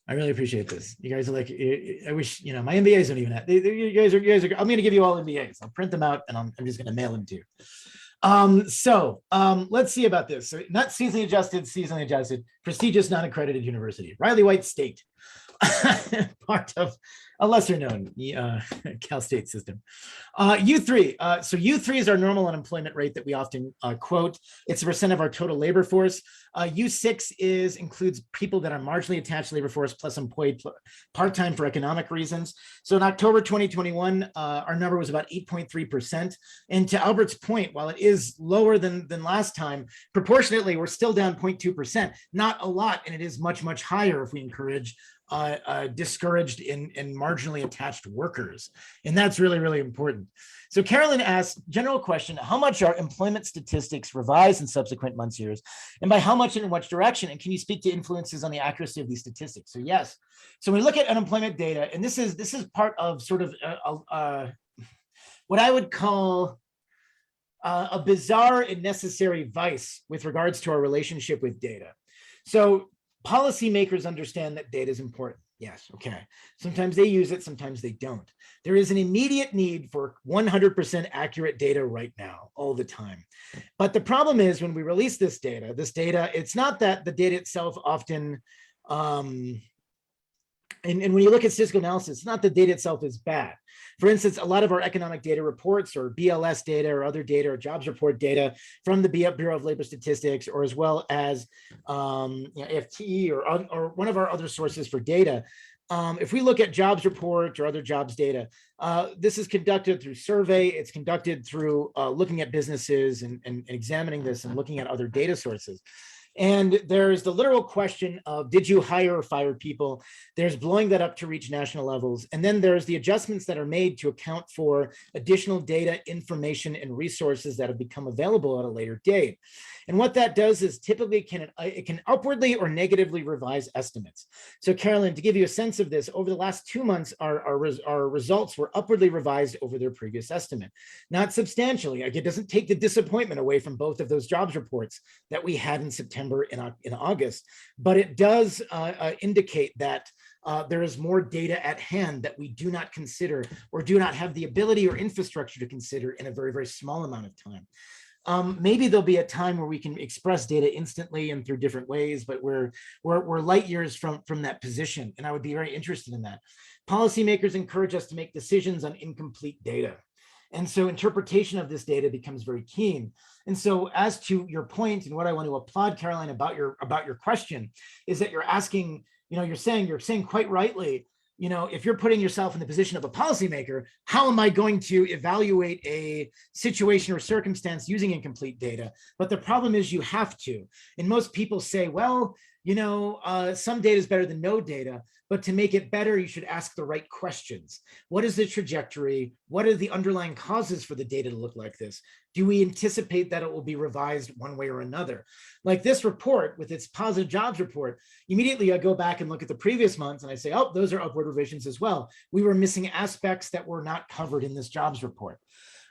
I really appreciate this. You guys are like, I wish, my MBAs don't even have, you guys are, I'm going to give you all MBAs. I'll print them out and I'm just going to mail them to you. Let's see about this. So not seasonally adjusted, prestigious non-accredited university, Reilly White State, part of a lesser known Cal State system. U3, so U3 is our normal unemployment rate that we often quote. It's a percent of our total labor force. U6 includes people that are marginally attached to labor force plus employed part-time for economic reasons. So in October 2021, our number was about 8.3%. And to Albert's point, while it is lower than last time, proportionately, we're still down 0.2%. Not a lot, and it is much, much higher if we encourage discouraged and marginally attached workers. And that's really, really important. So Carolyn asked, general question, how much are employment statistics revised in subsequent months, years, and by how much and in which direction? And can you speak to influences on the accuracy of these statistics? So yes. So when we look at unemployment data, and this is part of sort of what I would call a bizarre and necessary vice with regards to our relationship with data. So policymakers understand that data is important. Yes, okay. Sometimes they use it, sometimes they don't. There is an immediate need for 100% accurate data right now, all the time. But the problem is when we release this data, it's not that the data itself often, and when you look at statistical analysis, it's not the data itself is bad. For instance, a lot of our economic data reports or BLS data or other data or jobs report data from the Bureau of Labor Statistics, or as well as FTE or one of our other sources for data. If we look at jobs report or other jobs data, this is conducted through survey. It's conducted through looking at businesses and examining this and looking at other data sources. And there's the literal question of, did you hire or fire people? There's blowing that up to reach national levels. And then there's the adjustments that are made to account for additional data, information, and resources that have become available at a later date. And what that does is typically it can upwardly or negatively revise estimates. So Carolyn, to give you a sense of this, over the last 2 months, our results were upwardly revised over their previous estimate. Not substantially. Like, it doesn't take the disappointment away from both of those jobs reports that we had in September and in August, but it does indicate that there is more data at hand that we do not consider or do not have the ability or infrastructure to consider in a very, very small amount of time. Maybe there'll be a time where we can express data instantly and through different ways, but we're light years from that position, and I would be very interested in that. Policymakers encourage us to make decisions on incomplete data. And so interpretation of this data becomes very keen. And so as to your point, and what I want to applaud, Caroline, about your question, is that you're asking, you're saying quite rightly, if you're putting yourself in the position of a policymaker, how am I going to evaluate a situation or circumstance using incomplete data? But the problem is you have to. And most people say, well, some data is better than no data, but to make it better, you should ask the right questions. What is the trajectory? What are the underlying causes for the data to look like this? Do we anticipate that it will be revised one way or another? Like this report with its positive jobs report, immediately I go back and look at the previous months and I say, oh, those are upward revisions as well. We were missing aspects that were not covered in this jobs report.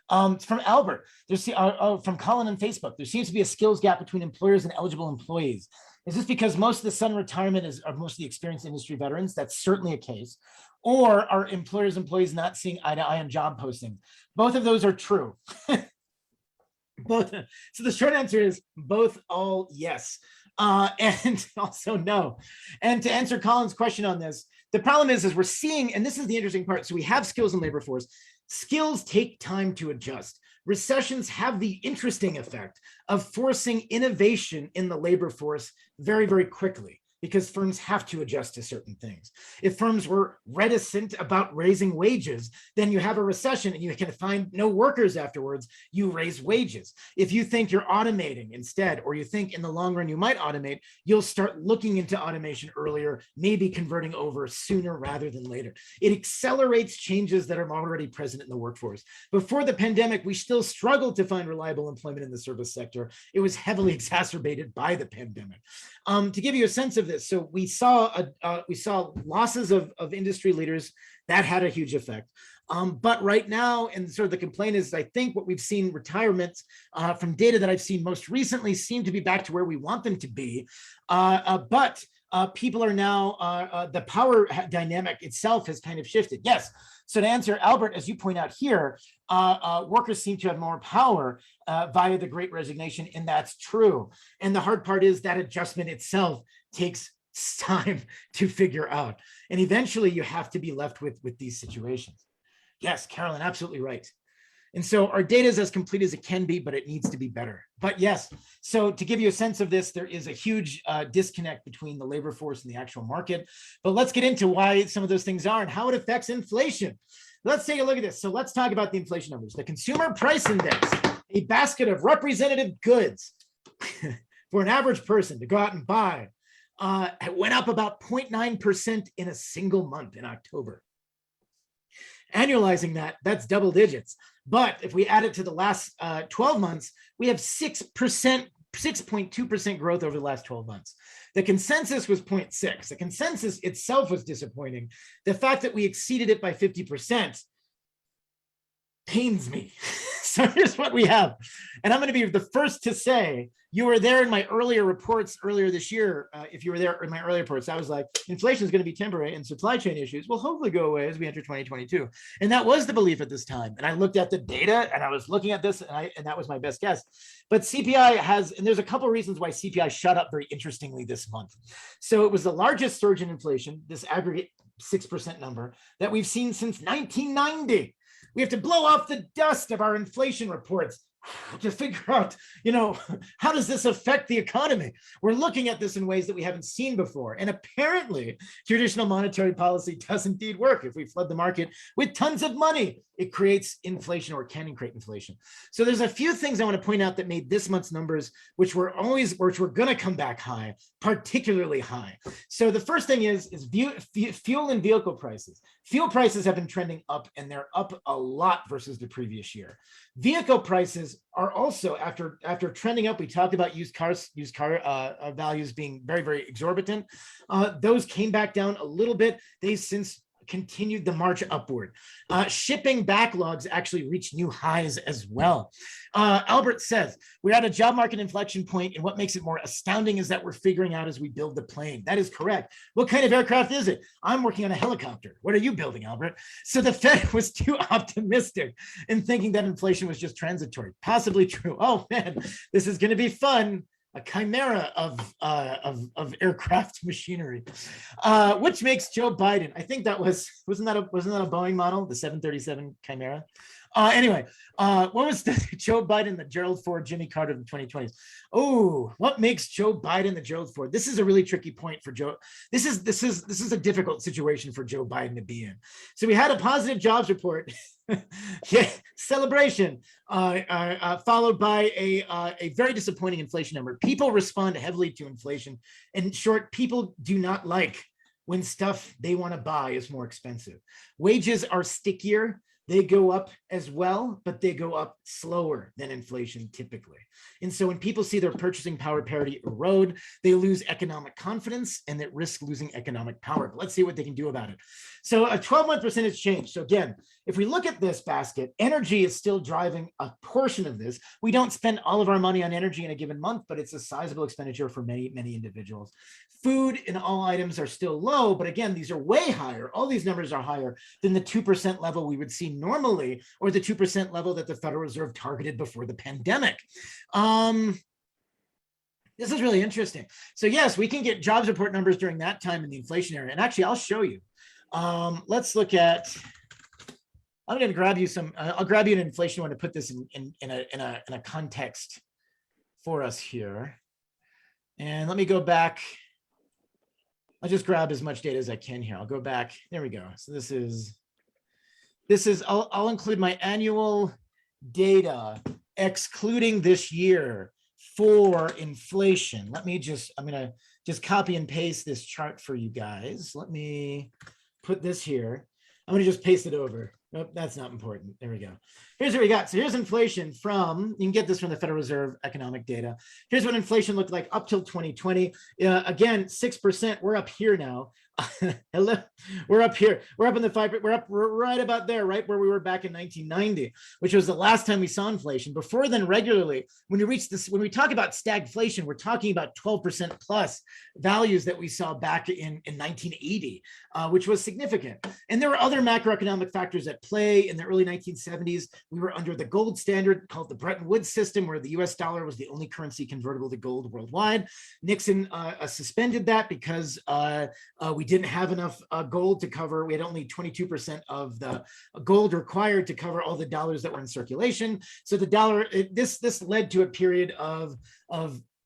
From Albert, from Colin on Facebook, there seems to be a skills gap between employers and eligible employees. Is this because most of the sudden retirement are mostly experienced industry veterans? That's certainly a case. Or are employees not seeing eye to eye on job postings? Both of those are true. Both. So the short answer is both, all yes, and also no. And to answer Colin's question on this, the problem is we're seeing, and this is the interesting part. So we have skills in labor force. Skills take time to adjust. Recessions have the interesting effect of forcing innovation in the labor force very, very quickly, because firms have to adjust to certain things. If firms were reticent about raising wages, then you have a recession and you can find no workers afterwards, you raise wages. If you think you're automating instead, or you think in the long run you might automate, you'll start looking into automation earlier, maybe converting over sooner rather than later. It accelerates changes that are already present in the workforce. Before the pandemic, we still struggled to find reliable employment in the service sector. It was heavily exacerbated by the pandemic. To give you a sense of this, so we saw losses of industry leaders that had a huge effect. But right now, and sort of the complaint is, I think what we've seen, retirements from data that I've seen most recently seem to be back to where we want them to be. But people are now, the power dynamic itself has kind of shifted. Yes. So to answer Albert, as you point out here, workers seem to have more power via the Great Resignation, and that's true. And the hard part is that adjustment itself takes time to figure out. And eventually you have to be left with these situations. Yes, Carolyn, absolutely right. And so our data is as complete as it can be, but it needs to be better. But yes, so to give you a sense of this, there is a huge disconnect between the labor force and the actual market. But let's get into why some of those things are and how it affects inflation. Let's take a look at this. So let's talk about the inflation numbers. The Consumer Price Index, a basket of representative goods for an average person to go out and buy, went up about 0.9% in a single month in October. Annualizing that, that's double digits. But if we add it to the last 12 months, we have 6.2% growth over the last 12 months. The consensus was 0.6. The consensus itself was disappointing. The fact that we exceeded it by 50% pains me. So here's what we have. And I'm going to be the first to say, you were there in my earlier reports earlier this year. If you were there in my earlier reports, I was like, inflation is going to be temporary and supply chain issues will hopefully go away as we enter 2022. And that was the belief at this time. And I looked at the data and I was looking at this and that was my best guess. But CPI and there's a couple of reasons why CPI shot up very interestingly this month. So it was the largest surge in inflation, this aggregate 6% number, that we've seen since 1990. We have to blow off the dust of our inflation reports to figure out, how does this affect the economy? We're looking at this in ways that we haven't seen before. And apparently, traditional monetary policy does indeed work. If we flood the market with tons of money, it creates inflation, or can create inflation. So there's a few things I want to point out that made this month's numbers, which were going to come back high, particularly high. So the first thing is fuel and vehicle prices. Fuel prices have been trending up, and they're up a lot versus the previous year. Vehicle prices are also, after trending up, we talked about used car values being very, very exorbitant. Those came back down a little bit. They've since continued the march upward. Shipping backlogs actually reached new highs as well. Albert says, we're at a job market inflection point, and what makes it more astounding is that we're figuring out as we build the plane. That is correct. What kind of aircraft is it? I'm working on a helicopter. What are you building, Albert? So the Fed was too optimistic in thinking that inflation was just transitory. Possibly true. Oh man, this is going to be fun. A chimera of aircraft machinery, which makes Joe Biden. I think that wasn't that a Boeing model, the 737 Chimera. Anyway, what was the Joe Biden, the Gerald Ford, Jimmy Carter in the 2020s? Oh, what makes Joe Biden the Gerald Ford? This is a really tricky point for Joe. This is a difficult situation for Joe Biden to be in. So we had a positive jobs report. Yeah, celebration, followed by a very disappointing inflation number. People respond heavily to inflation. In short, people do not like when stuff they want to buy is more expensive. Wages are stickier. They go up as well, but they go up slower than inflation typically. And so when people see their purchasing power parity erode, they lose economic confidence and they risk losing economic power. But let's see what they can do about it. So a 12-month percentage change. So again, if we look at this basket, energy is still driving a portion of this. We don't spend all of our money on energy in a given month, but it's a sizable expenditure for many, many individuals. Food and all items are still low, but again, these are way higher. All these numbers are higher than the 2% level we would see normally, or the 2% level that the Federal Reserve targeted before the pandemic. This is really interesting. So yes, we can get jobs report numbers during that time in the inflation area. And actually, I'll show you. Let's look at, I'm going to grab you some, I'll grab you an inflation one to put this in a context for us here. And let me go back. I'll just grab as much data as I can here. I'll go back. There we go. So this is, I'll include my annual data excluding this year for inflation. Let me just, I'm going to just copy and paste this chart for you guys. Let me put this here. I'm going to just paste it over. Nope, that's not important. There we go. Here's what we got. So here's inflation from, you can get this from the Federal Reserve economic data. Here's what inflation looked like up till 2020. Again, 6%, we're up here now. Hello, we're up here. We're up in the 5%. We're right about there, right where we were back in 1990, which was the last time we saw inflation. Before then, regularly, when you reach this, when we talk about stagflation, we're talking about 12% plus values that we saw back in 1980, which was significant. And there were other macroeconomic factors at play. In the early 1970s, we were under the gold standard called the Bretton Woods system, where the US dollar was the only currency convertible to gold worldwide. Nixon suspended that because we didn't have enough gold to cover. We had only 22% of the gold required to cover all the dollars that were in circulation. So the dollar, this led to a period of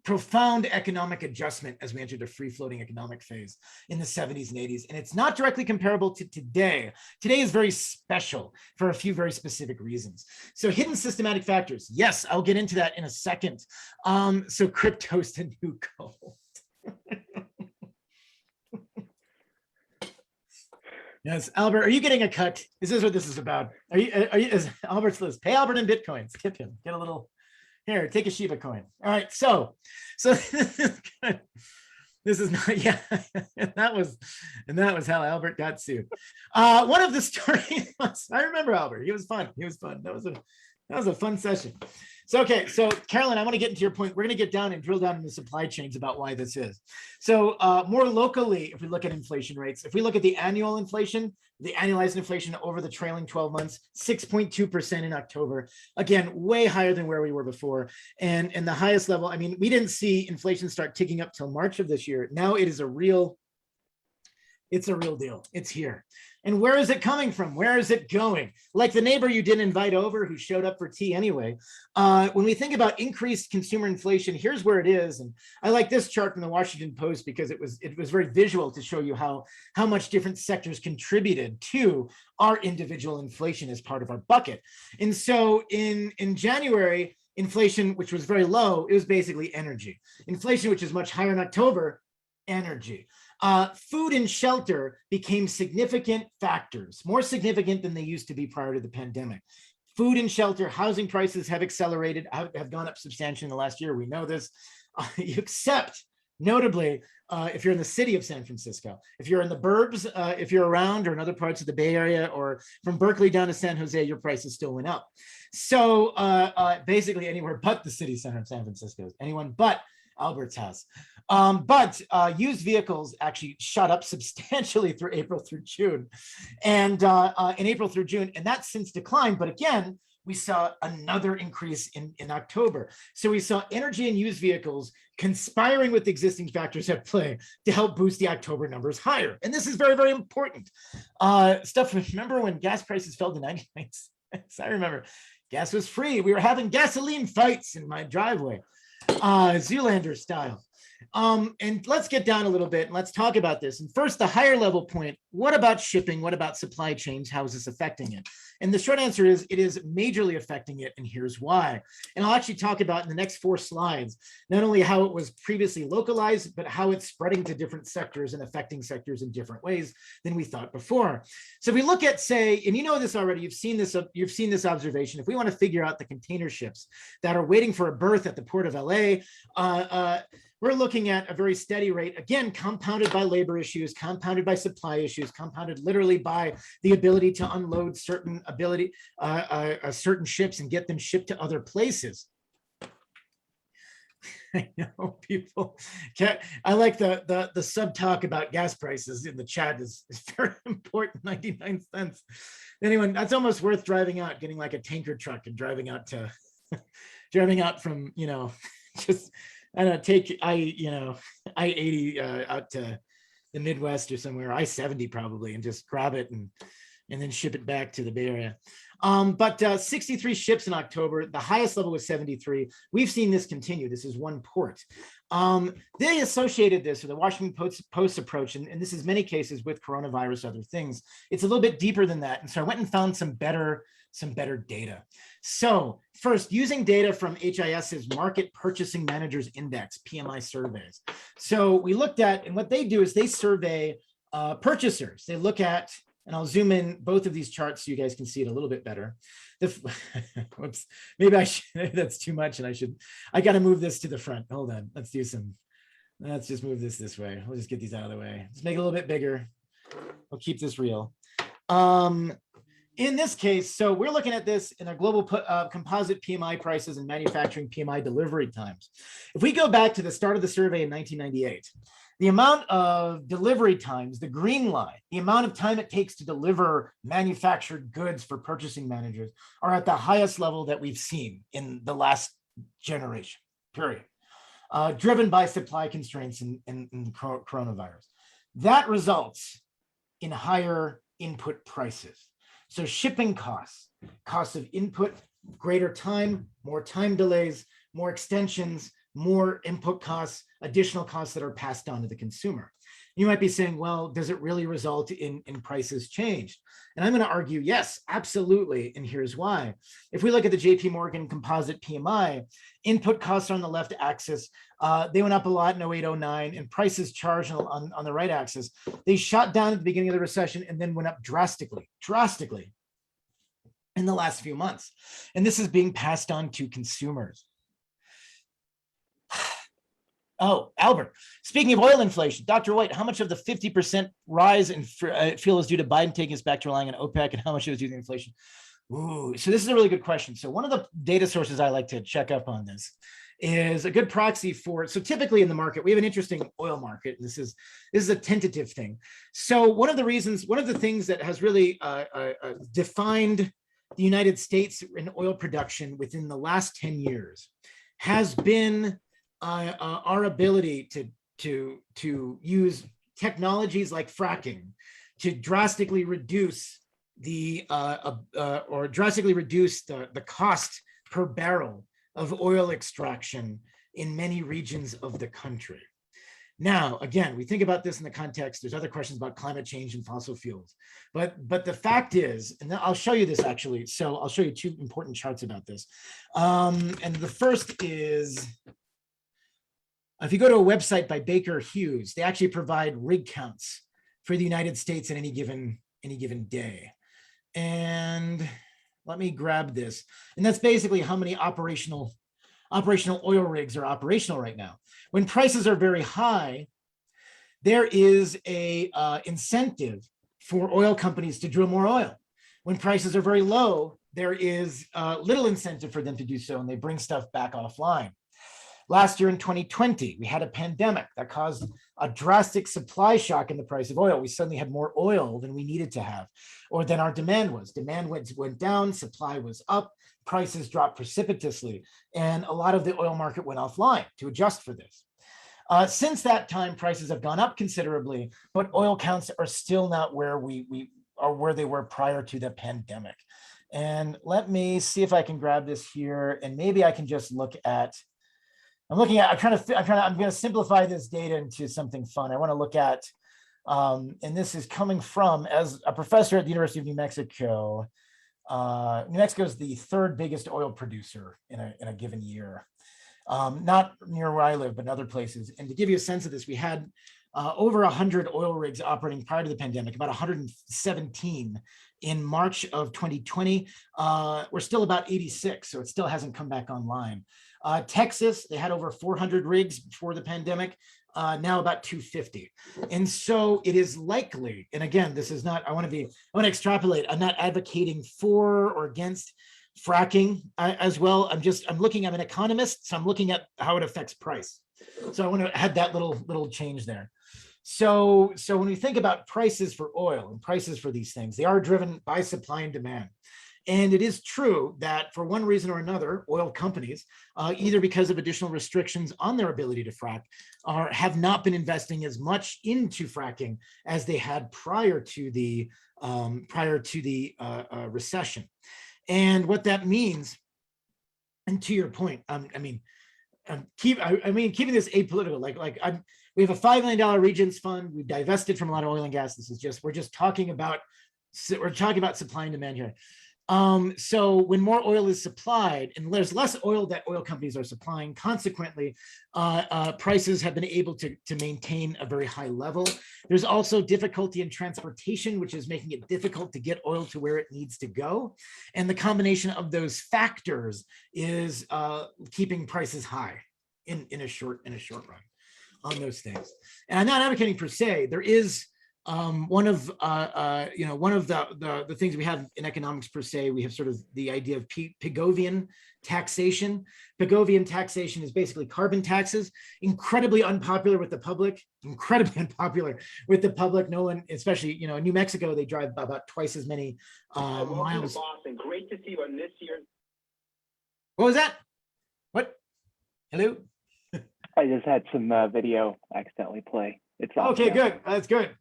profound economic adjustment as we entered a free-floating economic phase in the 70s and 80s. And it's not directly comparable to today. Today is very special for a few very specific reasons. So hidden systematic factors. Yes, I'll get into that in a second. So crypto's the new gold. Yes, Albert, are you getting a cut? Is this what this is about? Are you is Albert's list? Pay Albert in Bitcoin. Skip him. Get a little, here, take a Shiba coin. All right, so this is not, yeah, and that was how Albert got sued. One of the stories, I remember Albert. He was fun. That was a fun session. So, okay, so Carolyn, I want to get into your point. We're going to get down and drill down into supply chains about why this is. So more locally, if we look at inflation rates, if we look at the annual inflation, the annualized inflation over the trailing 12 months, 6.2% in October. Again, way higher than where we were before. And the highest level, I mean, we didn't see inflation start ticking up till March of this year. Now it is it's a real deal. It's here. And where is it coming from? Where is it going? Like the neighbor you didn't invite over who showed up for tea anyway. When we think about increased consumer inflation, here's where it is. And I like this chart from the Washington Post because it was very visual to show you how much different sectors contributed to our individual inflation as part of our bucket. And so in January, inflation, which was very low, it was basically energy. Inflation, which is much higher in October, energy. Food and shelter became significant factors, more significant than they used to be prior to the pandemic. Food and shelter, housing prices have accelerated, have gone up substantially in the last year. We know this, except Notably, if you're in the city of San Francisco, if you're in the burbs, if you're around or in other parts of the Bay Area or from Berkeley down to San Jose, your prices still went up. So basically anywhere but the city center of San Francisco, anyone but Albert's house. But used vehicles actually shot up substantially through April through June. And in April through June, and that's since declined. But again, we saw another increase in October. So we saw energy and used vehicles conspiring with existing factors at play to help boost the October numbers higher. And this is very, very important. Remember when gas prices fell to 99 cents? I remember gas was free. We were having gasoline fights in my driveway, Zoolander style. And let's get down a little bit and let's talk about this. And first, the higher level point, what about shipping? What about supply chains? How is this affecting it? And the short answer is it is majorly affecting it, and here's why. And I'll actually talk about in the next 4 slides, not only how it was previously localized, but how it's spreading to different sectors and affecting sectors in different ways than we thought before. So if we look at, say, and you know this already, you've seen this observation. If we want to figure out the container ships that are waiting for a berth at the port of LA, we're looking at a very steady rate, again, compounded by labor issues, compounded by supply issues, compounded literally by the ability to unload certain ships and get them shipped to other places. I know people can't. I like the sub talk about gas prices in the chat is very important. 99 cents. Anyone, that's almost worth driving out, getting like a tanker truck and driving out to driving out from, just I don't know, take I-80 out to the Midwest or somewhere, I-70 probably, and just grab it and then ship it back to the Bay Area. But 63 ships in October, the highest level was 73. We've seen this continue. This is one port. They associated this with the Washington Post approach, and this is many cases with coronavirus, other things. It's a little bit deeper than that. And so I went and found some better data. So first, using data from HIS's Market Purchasing Managers Index, PMI surveys. So we looked at, and what they do is they survey purchasers. They look at, and I'll zoom in both of these charts so you guys can see it a little bit better. Whoops, maybe that's too much, and I got to move this to the front. Hold on, let's just move this way. We'll just get these out of the way. Let's make it a little bit bigger. I'll keep this real. In this case, so we're looking at this in a global composite PMI prices and manufacturing PMI delivery times. If we go back to the start of the survey in 1998, the amount of delivery times, the green line, the amount of time it takes to deliver manufactured goods for purchasing managers are at the highest level that we've seen in the last generation, period, driven by supply constraints and coronavirus. That results in higher input prices. So shipping costs of input, greater time, more time delays, more extensions, more input costs, additional costs that are passed on to the consumer. You might be saying, well, does it really result in prices changed? And I'm going to argue, yes, absolutely. And here's why. If we look at the JP Morgan composite PMI, input costs on the left axis, they went up a lot in 0809, and prices charged on the right axis. They shot down at the beginning of the recession and then went up drastically in the last few months. And this is being passed on to consumers. Oh, Albert, speaking of oil inflation, Dr. White, how much of the 50% rise in fuel is due to Biden taking us back to relying on OPEC, and how much is due to inflation? Ooh, so this is a really good question. So one of the data sources I like to check up on this is a good proxy for, so typically in the market, we have an interesting oil market. This is a tentative thing. So one of the things that has really defined the United States in oil production within the last 10 years has been our ability to use technologies like fracking to drastically reduce the cost per barrel of oil extraction in many regions of the country. Now, again, we think about this in the context, there's other questions about climate change and fossil fuels, but the fact is, and I'll show you this actually, so I'll show you 2 important charts about this. And the first is, if you go to a website by Baker Hughes, they actually provide rig counts for the United States at any given day. And let me grab this. And that's basically how many operational operational oil rigs are operational right now. When prices are very high, there is a incentive for oil companies to drill more oil. When prices are very low, there is little incentive for them to do so, and they bring stuff back offline. Last year in 2020, we had a pandemic that caused a drastic supply shock in the price of oil. We suddenly had more oil than we needed to have, or than our demand was. Demand went down, supply was up, prices dropped precipitously, and a lot of the oil market went offline to adjust for this. Since that time, prices have gone up considerably, but oil counts are still not where we are where they were prior to the pandemic. And let me see if I can grab this here, and maybe I can just look at. I'm going to simplify this data into something fun. I want to look at, and this is coming from, as a professor at the University of New Mexico. New Mexico is the third biggest oil producer in a given year. Not near where I live, but in other places. And to give you a sense of this, we had over 100 oil rigs operating prior to the pandemic, about 117 in March of 2020. We're still about 86, so it still hasn't come back online. Texas, they had over 400 rigs before the pandemic, now about 250. And so it is likely, and again, this is not, I want to extrapolate. I'm not advocating for or against fracking as well. I'm looking, I'm an economist, so I'm looking at how it affects price. So I want to add that little change there. So when we think about prices for oil and prices for these things, they are driven by supply and demand. And it is true that for one reason or another, oil companies, either because of additional restrictions on their ability to frack, have not been investing as much into fracking as they had prior to the recession. And what that means, and to your point, keeping this apolitical, we have a $5 million Regents fund. We've divested from a lot of oil and gas. We're just talking about supply and demand here. So when more oil is supplied and there's less oil that oil companies are supplying, consequently, prices have been able to maintain a very high level. There's also difficulty in transportation, which is making it difficult to get oil to where it needs to go. And the combination of those factors is keeping prices high in a short run on those things. And I'm not advocating per se. There is one of the things we have in economics per se, we have sort of the idea of Pigovian taxation. Pigovian taxation is basically carbon taxes, incredibly unpopular with the public, No one, especially, in New Mexico, they drive about twice as many miles. Boston. Great to see you on this year. What was that? What? Hello? I just had some video accidentally play. It's okay, good. That's good.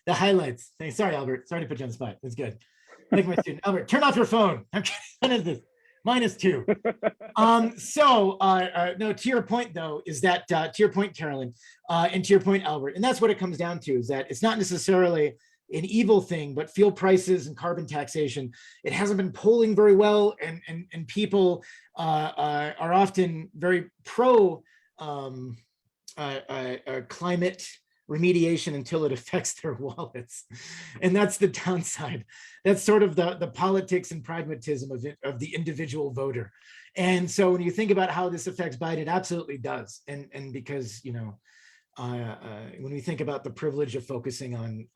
The highlights. Sorry, Albert. Sorry to put you on the spot. That's good. Like my student, Albert, turn off your phone. I'm kidding. What is this? -2. No, to your point though, is that to your point, Carolyn, and to your point, Albert, and that's what it comes down to, is that it's not necessarily an evil thing, but fuel prices and carbon taxation, it hasn't been polling very well, and people are often very pro climate remediation until it affects their wallets. And that's the downside. That's sort of the politics and pragmatism of the individual voter. And so when you think about how this affects Biden, it absolutely does. And because, when we think about the privilege of focusing on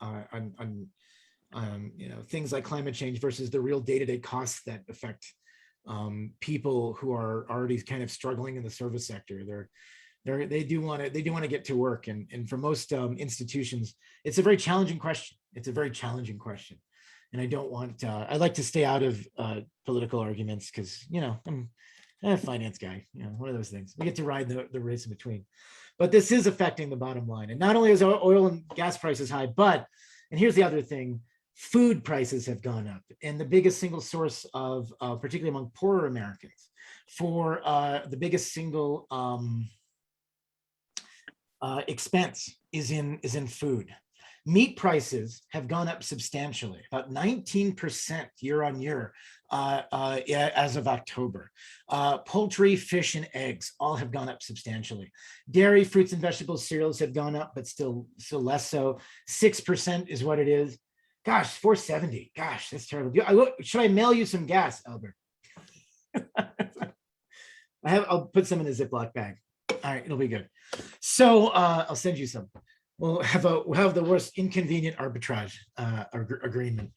things like climate change versus the real day-to-day costs that affect people who are already kind of struggling in the service sector, they do want to get to work, and for most institutions, it's a very challenging question. And I don't want. I like to stay out of political arguments because I'm a finance guy. One of those things. We get to ride the race in between. But this is affecting the bottom line, and not only is oil and gas prices high, but, and here's the other thing: food prices have gone up, and the biggest single source of, particularly among poorer Americans, for the biggest single expense is in food. Meat prices have gone up substantially, about 19% year on year as of October. Poultry, fish, and eggs all have gone up substantially. Dairy, fruits and vegetables, cereals have gone up, but still less so. 6% is what it is. Gosh, $4.70. Gosh, that's terrible. Should I mail you some gas, Albert? I'll put some in a Ziploc bag. All right, it'll be good. So I'll send you some. We'll have the worst inconvenient arbitrage agreement.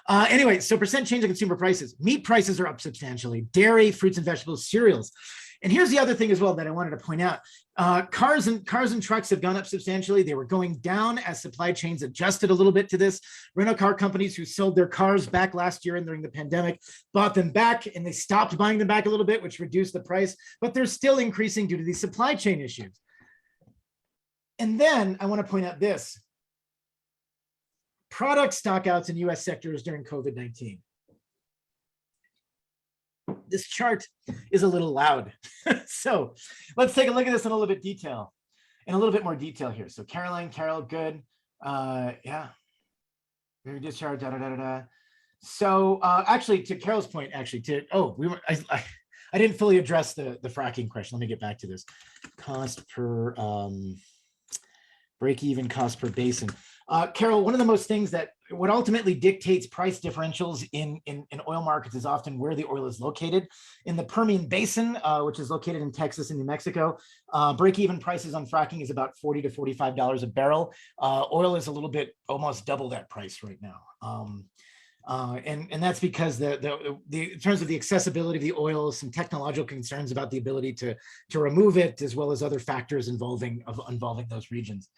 Anyway, so percent change in consumer prices. Meat prices are up substantially. Dairy, fruits and vegetables, cereals. And here's the other thing as well that I wanted to point out. Cars and trucks have gone up substantially. They were going down as supply chains adjusted a little bit to this. Rental car companies who sold their cars back last year and during the pandemic bought them back, and they stopped buying them back a little bit, which reduced the price, but they're still increasing due to these supply chain issues. And then I want to point out this. Product stockouts in US sectors during COVID-19. This chart is a little loud. So let's take a look at this in a little bit more detail here. So Carol, good. Yeah. Very discharge, So actually, to Carol's point, I didn't fully address the fracking question. Let me get back to this. Cost per break-even cost per basin. Carol, one of the most things that what ultimately dictates price differentials in oil markets is often where the oil is located. In the Permian Basin, which is located in Texas and New Mexico, break-even prices on fracking is about $40 to $45 a barrel. Oil is a little bit, almost double that price right now. And that's because in terms of the accessibility of the oil, some technological concerns about the ability to remove it, as well as other factors involving those regions.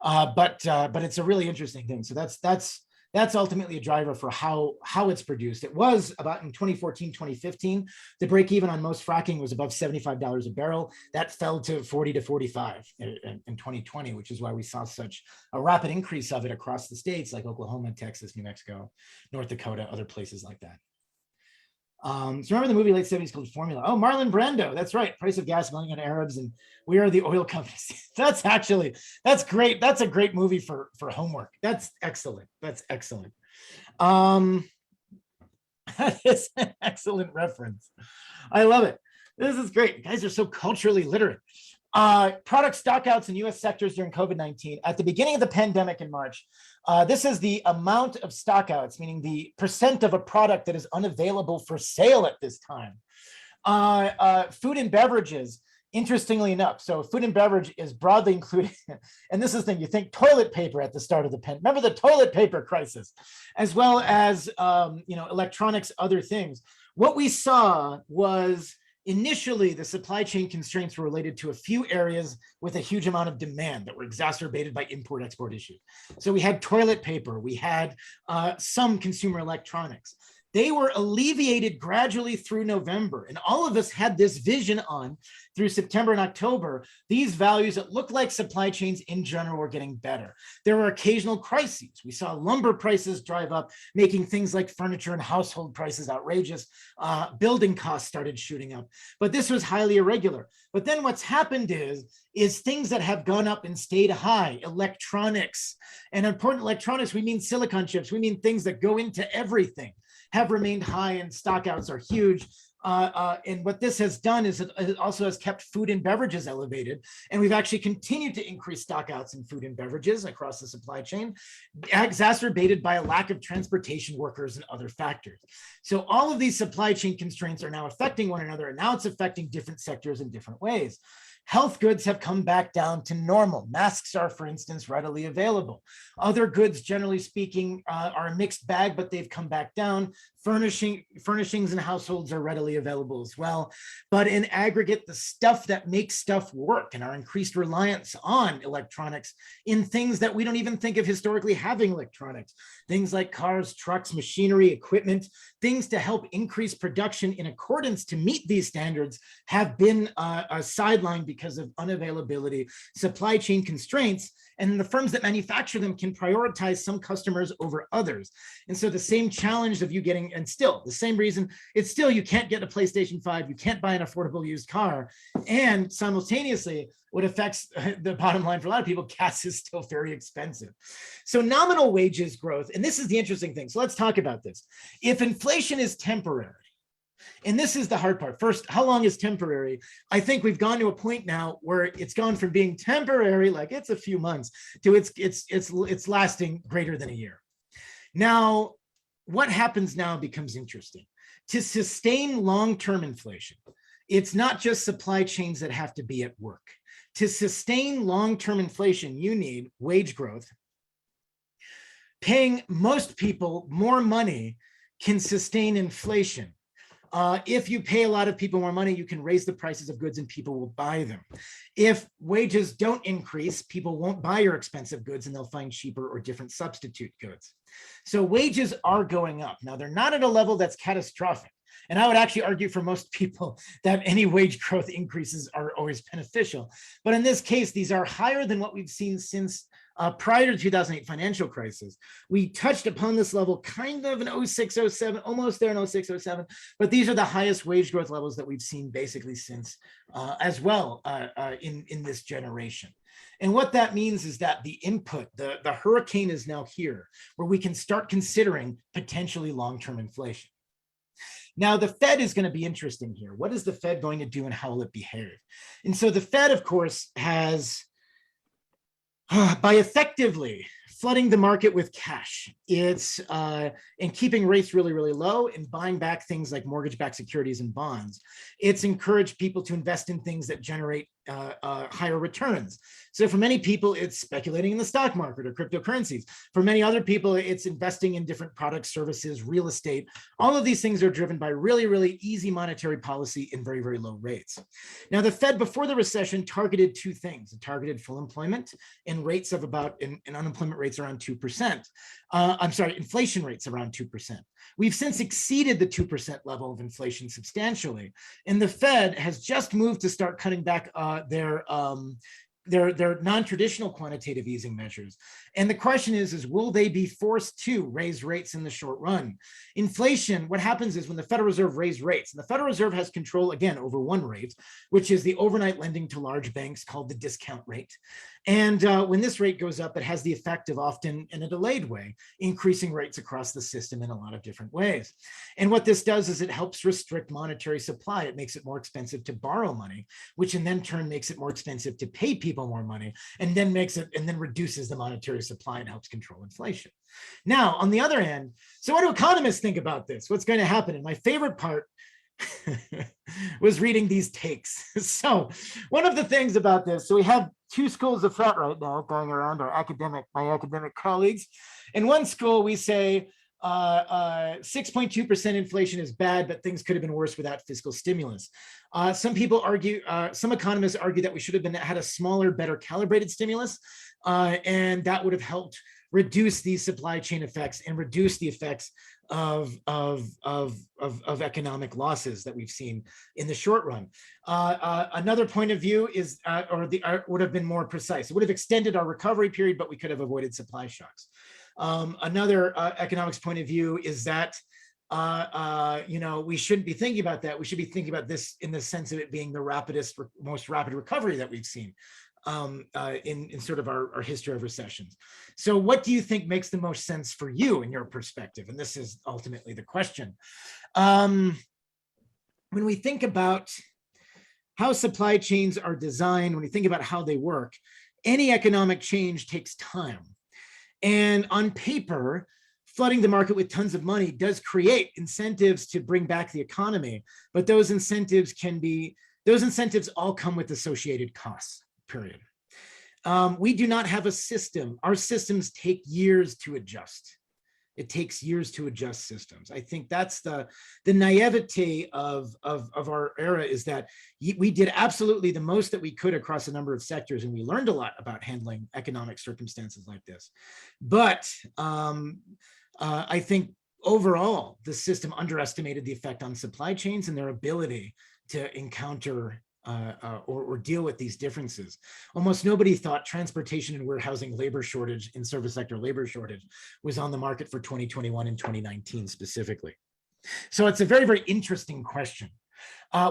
But it's a really interesting thing. So that's ultimately a driver for how it's produced. It was about in 2014, 2015, the break even on most fracking was above $75 a barrel. That fell to 40 to 45 in 2020, which is why we saw such a rapid increase of it across the states like Oklahoma, Texas, New Mexico, North Dakota, other places like that. So remember the movie late 70s called Formula? Oh, Marlon Brando, that's right. Price of gas, Million Arabs, and We Are the Oil Companies. That's great. That's a great movie for homework. That's excellent. That is an excellent reference. I love it. This is great. You guys are so culturally literate. Product stockouts in US sectors during COVID-19. At the beginning of the pandemic in March, this is the amount of stockouts, meaning the percent of a product that is unavailable for sale at this time. Food and beverages, interestingly enough. So food and beverage is broadly included. And this is the thing, you think toilet paper at the start of the pandemic. Remember the toilet paper crisis, as well as electronics, other things. What we saw was initially, the supply chain constraints were related to a few areas with a huge amount of demand that were exacerbated by import-export issues. So we had toilet paper, we had some consumer electronics. They were alleviated gradually through November, and all of us had this vision on through September and October. These values that look like supply chains in general were getting better. There were occasional crises. We saw lumber prices drive up, making things like furniture and household prices outrageous. Building costs started shooting up, but this was highly irregular. But then what's happened is things that have gone up and stayed high, electronics, and important electronics, we mean silicon chips, we mean things that go into everything, have remained high, and stockouts are huge. And what this has done is it also has kept food and beverages elevated. And we've actually continued to increase stockouts in food and beverages across the supply chain, exacerbated by a lack of transportation workers and other factors. So all of these supply chain constraints are now affecting one another, and now it's affecting different sectors in different ways. Health goods have come back down to normal. Masks are, for instance, readily available. Other goods, generally speaking, are a mixed bag, but they've come back down. Furnishings and households are readily available as well. But in aggregate, the stuff that makes stuff work and our increased reliance on electronics in things that we don't even think of historically having electronics, things like cars, trucks, machinery, equipment, things to help increase production in accordance to meet these standards have been sidelined because of unavailability, supply chain constraints, and the firms that manufacture them can prioritize some customers over others. And so the same challenge of you getting, and still the same reason, it's still you can't get a PlayStation 5, you can't buy an affordable used car, and simultaneously what affects the bottom line for a lot of people, gas is still very expensive. So nominal wages growth, and this is the interesting thing, so let's talk about this. If inflation is temporary, and this is the hard part. First, how long is temporary? I think we've gone to a point now where it's gone from being temporary, like it's a few months, to it's lasting greater than a year. Now, what happens now becomes interesting. To sustain long-term inflation, it's not just supply chains that have to be at work. To sustain long-term inflation, you need wage growth. Paying most people more money can sustain inflation. If you pay a lot of people more money, you can raise the prices of goods and people will buy them. If wages don't increase, people won't buy your expensive goods and they'll find cheaper or different substitute goods. So wages are going up. Now, they're not at a level that's catastrophic. And I would actually argue for most people that any wage growth increases are always beneficial. But in this case, these are higher than what we've seen since prior to the 2008 financial crisis. We touched upon this level kind of in 06, 07, almost there in 06, 07, but these are the highest wage growth levels that we've seen basically since as well in this generation. And what that means is that the input, the hurricane is now here, where we can start considering potentially long-term inflation. Now, the Fed is going to be interesting here. What is the Fed going to do and how will it behave? And so the Fed, of course, has by effectively flooding the market with cash, it's and keeping rates really, really low and buying back things like mortgage-backed securities and bonds. It's encouraged people to invest in things that generate higher returns. So for many people, it's speculating in the stock market or cryptocurrencies. For many other people, it's investing in different products, services, real estate. All of these things are driven by really, really easy monetary policy and very, very low rates. Now, the Fed before the recession targeted two things. It targeted full employment and rates of about, and unemployment rates around 2%. Inflation rates around 2%. We've since exceeded the 2% level of inflation substantially. And the Fed has just moved to start cutting back their non-traditional quantitative easing measures. And the question is will they be forced to raise rates in the short run? Inflation, what happens is when the Federal Reserve raises rates, and the Federal Reserve has control, again, over one rate, which is the overnight lending to large banks called the discount rate. And when this rate goes up, it has the effect of often in a delayed way, increasing rates across the system in a lot of different ways. And what this does is it helps restrict monetary supply. It makes it more expensive to borrow money, which in then turn makes it more expensive to pay people more money, and then reduces the monetary supply and helps control inflation. Now, on the other hand, so what do economists think about this? What's going to happen? And my favorite part was reading these takes. So one of the things about this, so we have two schools of thought right now going around my academic colleagues. In one school, we say 6.2% inflation is bad, but things could have been worse without fiscal stimulus. Some people argue, some economists argue that we should have had a smaller, better calibrated stimulus, and that would have helped reduce these supply chain effects and reduce the effects of economic losses that we've seen in the short run. Another point of view is, would have been more precise. It would have extended our recovery period, but we could have avoided supply shocks. Another economics point of view is that we shouldn't be thinking about that. We should be thinking about this in the sense of it being the most rapid recovery that we've seen in sort of our history of recessions. So what do you think makes the most sense for you in your perspective? And this is ultimately the question. When we think about how supply chains are designed, when we think about how they work, any economic change takes time. And on paper, flooding the market with tons of money does create incentives to bring back the economy, but those incentives all come with associated costs, period. We do not have a system. Our systems take years to adjust. It takes years to adjust systems. I think that's the naivete of our era, is that we did absolutely the most that we could across a number of sectors, and we learned a lot about handling economic circumstances like this. But I think overall, the system underestimated the effect on supply chains and their ability to encounter or deal with these differences. Almost nobody thought transportation and warehousing labor shortage and service sector labor shortage was on the market for 2021 and 2019 specifically. So it's a very, very interesting question.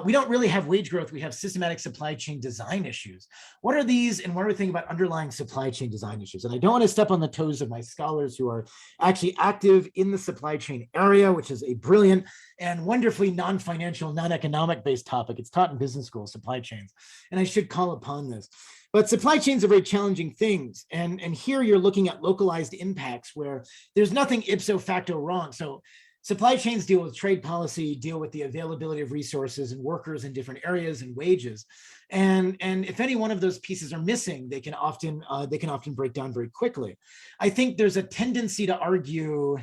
We don't really have wage growth. We have systematic supply chain design issues. What are these, and what are we thinking about underlying supply chain design issues? And I don't want to step on the toes of my scholars who are actually active in the supply chain area, which is a brilliant and wonderfully non-financial, non-economic based topic. It's taught in business school, supply chains, and I should call upon this. But supply chains are very challenging things. And here you're looking at localized impacts where there's nothing ipso facto wrong. So Supply chains deal with trade policy, deal with the availability of resources and workers in different areas and wages. And if any one of those pieces are missing, they can often break down very quickly. I think there's a tendency to argue,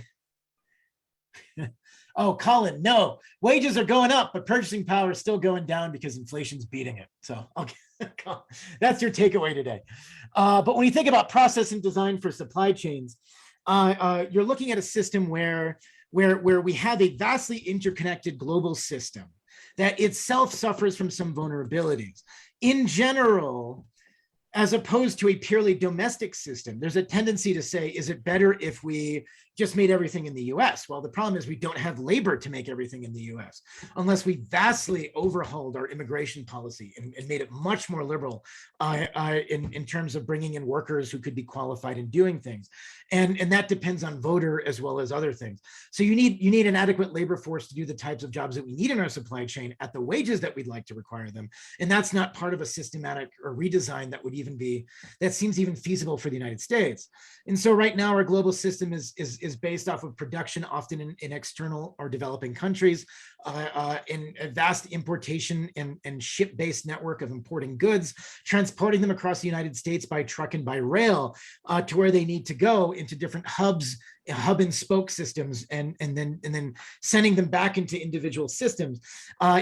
oh, Colin, no, wages are going up, but purchasing power is still going down because inflation's beating it. So okay, that's your takeaway today. But when you think about process and design for supply chains, you're looking at a system where we have a vastly interconnected global system that itself suffers from some vulnerabilities. In general, as opposed to a purely domestic system, there's a tendency to say, is it better if we just made everything in the US? Well, the problem is we don't have labor to make everything in the US unless we vastly overhauled our immigration policy and made it much more liberal in terms of bringing in workers who could be qualified in doing things. And that depends on voter as well as other things. So you need an adequate labor force to do the types of jobs that we need in our supply chain at the wages that we'd like to require them. And that's not part of a systematic or redesign that seems even feasible for the United States. And so right now our global system is based off of production, often in external or developing countries, in a vast importation and ship-based network of importing goods, transporting them across the United States by truck and by rail to where they need to go into different hubs, hub and spoke systems, and then sending them back into individual systems,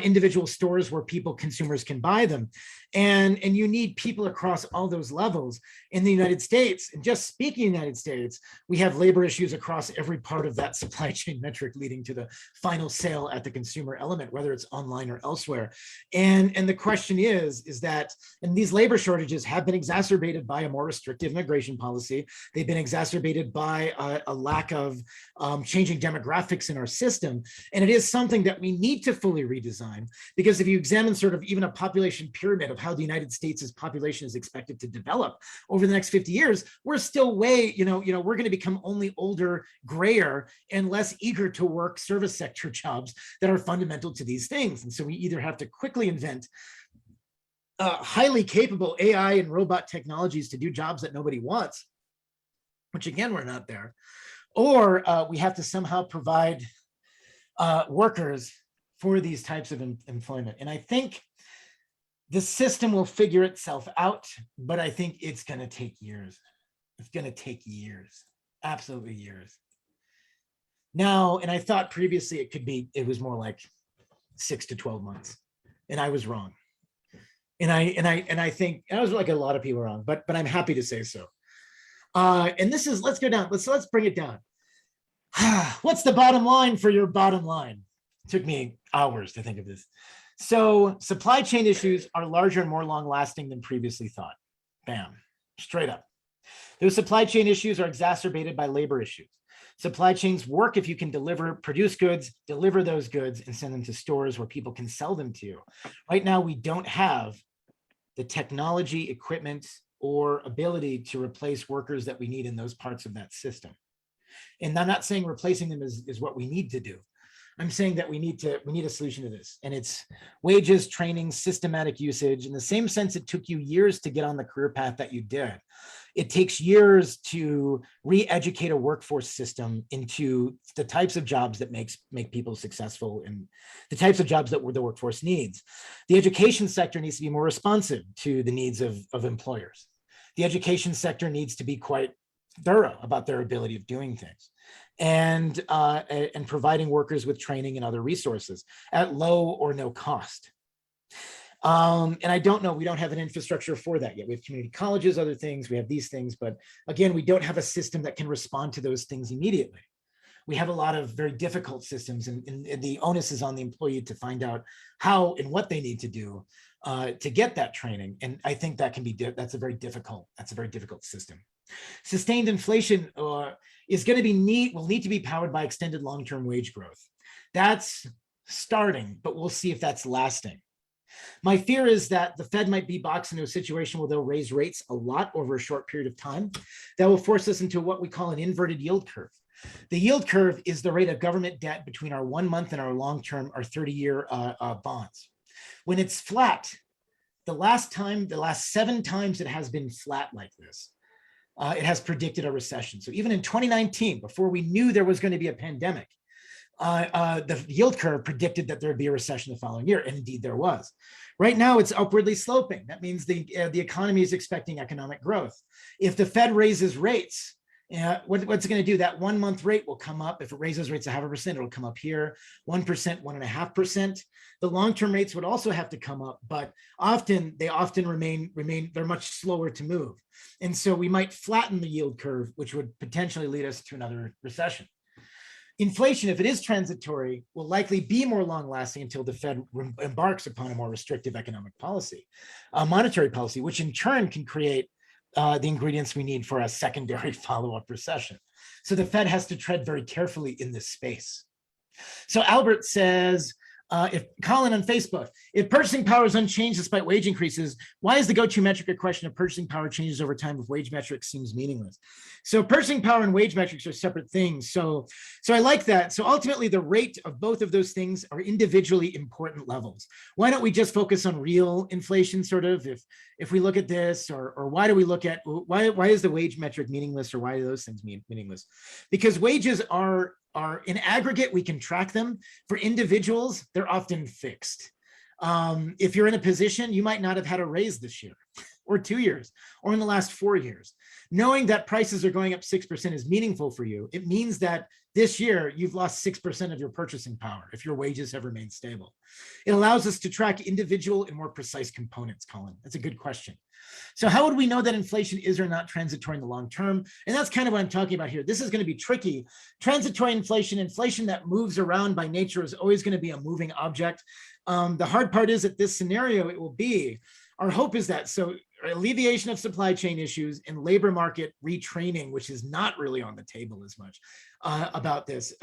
individual stores where consumers can buy them. And you need people across all those levels. In the United States, and just speaking United States, we have labor issues across every part of that supply chain metric leading to the final sale at the consumer element, whether it's online or elsewhere. And the question is that, and these labor shortages have been exacerbated by a more restrictive immigration policy. They've been exacerbated by a lack of changing demographics in our system. And it is something that we need to fully redesign, because if you examine sort of even a population pyramid of how the United States' population is expected to develop over the next 50 years, we're still way, we're going to become only older, grayer, and less eager to work service sector jobs that are fundamental to these things. And so we either have to quickly invent highly capable AI and robot technologies to do jobs that nobody wants, which again, we're not there, or we have to somehow provide workers for these types of employment. And I think the system will figure itself out, but I think it's going to take years. It's going to take years, absolutely years. Now, and I thought previously it was more like 6 to 12 months, and I was wrong. And I think I was like a lot of people wrong, but I'm happy to say so. And this is, let's go down. Let's bring it down. What's the bottom line for your bottom line? It took me hours to think of this. So supply chain issues are larger and more long lasting than previously thought. Bam, straight up. Those supply chain issues are exacerbated by labor issues. Supply chains work if you can produce goods, deliver those goods, and send them to stores where people can sell them to. Right now, we don't have the technology, equipment, or ability to replace workers that we need in those parts of that system. And I'm not saying replacing them is what we need to do. I'm saying that we need a solution to this, and it's wages, training, systematic usage. In the same sense, it took you years to get on the career path that you did. It takes years to re-educate a workforce system into the types of jobs that make people successful and the types of jobs that the workforce needs. The education sector needs to be more responsive to the needs of employers. The education sector needs to be quite thorough about their ability of doing things, and providing workers with training and other resources at low or no cost. And I don't know, we don't have an infrastructure for that yet. We have community colleges, other things, we have these things, but again, we don't have a system that can respond to those things immediately. We have a lot of very difficult systems, and the onus is on the employee to find out how and what they need to do to get that training. And I think that that's a very difficult system. Sustained inflation will need to be powered by extended long-term wage growth. That's starting, but we'll see if that's lasting. My fear is that the Fed might be boxed into a situation where they'll raise rates a lot over a short period of time. That will force us into what we call an inverted yield curve. The yield curve is the rate of government debt between our 1 month and our long-term, our 30-year bonds. When it's flat, the last 7 times it has been flat like this, it has predicted a recession. So even in 2019, before we knew there was going to be a pandemic, the yield curve predicted that there would be a recession the following year, and indeed there was. Right now, it's upwardly sloping. That means the economy is expecting economic growth. If the Fed raises rates, what's it going to do? That 1 month rate will come up. If it raises rates 0.5%, it'll come up here, 1%, 1.5%. The long-term rates would also have to come up, but they often remain, they're much slower to move. And so we might flatten the yield curve, which would potentially lead us to another recession. Inflation, if it is transitory, will likely be more long-lasting until the Fed embarks upon a more restrictive economic policy, monetary policy, which in turn can create the ingredients we need for a secondary follow-up recession. So the Fed has to tread very carefully in this space. So Albert says, if Colin on Facebook, if purchasing power is unchanged despite wage increases, why is the go-to metric a question of purchasing power changes over time if wage metrics seems meaningless? So purchasing power and wage metrics are separate things. So I like that. So ultimately the rate of both of those things are individually important levels. Why don't we just focus on real inflation sort of if we look at this, or why do we look at, why is the wage metric meaningless, or why do those things meaningless? Because wages are in aggregate, we can track them. For individuals, they're often fixed. If you're in a position, you might not have had a raise this year or 2 years or in the last 4 years. Knowing that prices are going up 6% is meaningful for you. It means that this year you've lost 6% of your purchasing power if your wages have remained stable. It allows us to track individual and more precise components, Colin. That's a good question. So how would we know that inflation is or not transitory in the long term? And that's kind of what I'm talking about here. This is going to be tricky. Transitory inflation that moves around by nature, is always going to be a moving object. The hard part is that this scenario, it will be, our hope is that, so alleviation of supply chain issues and labor market retraining, which is not really on the table as much about this,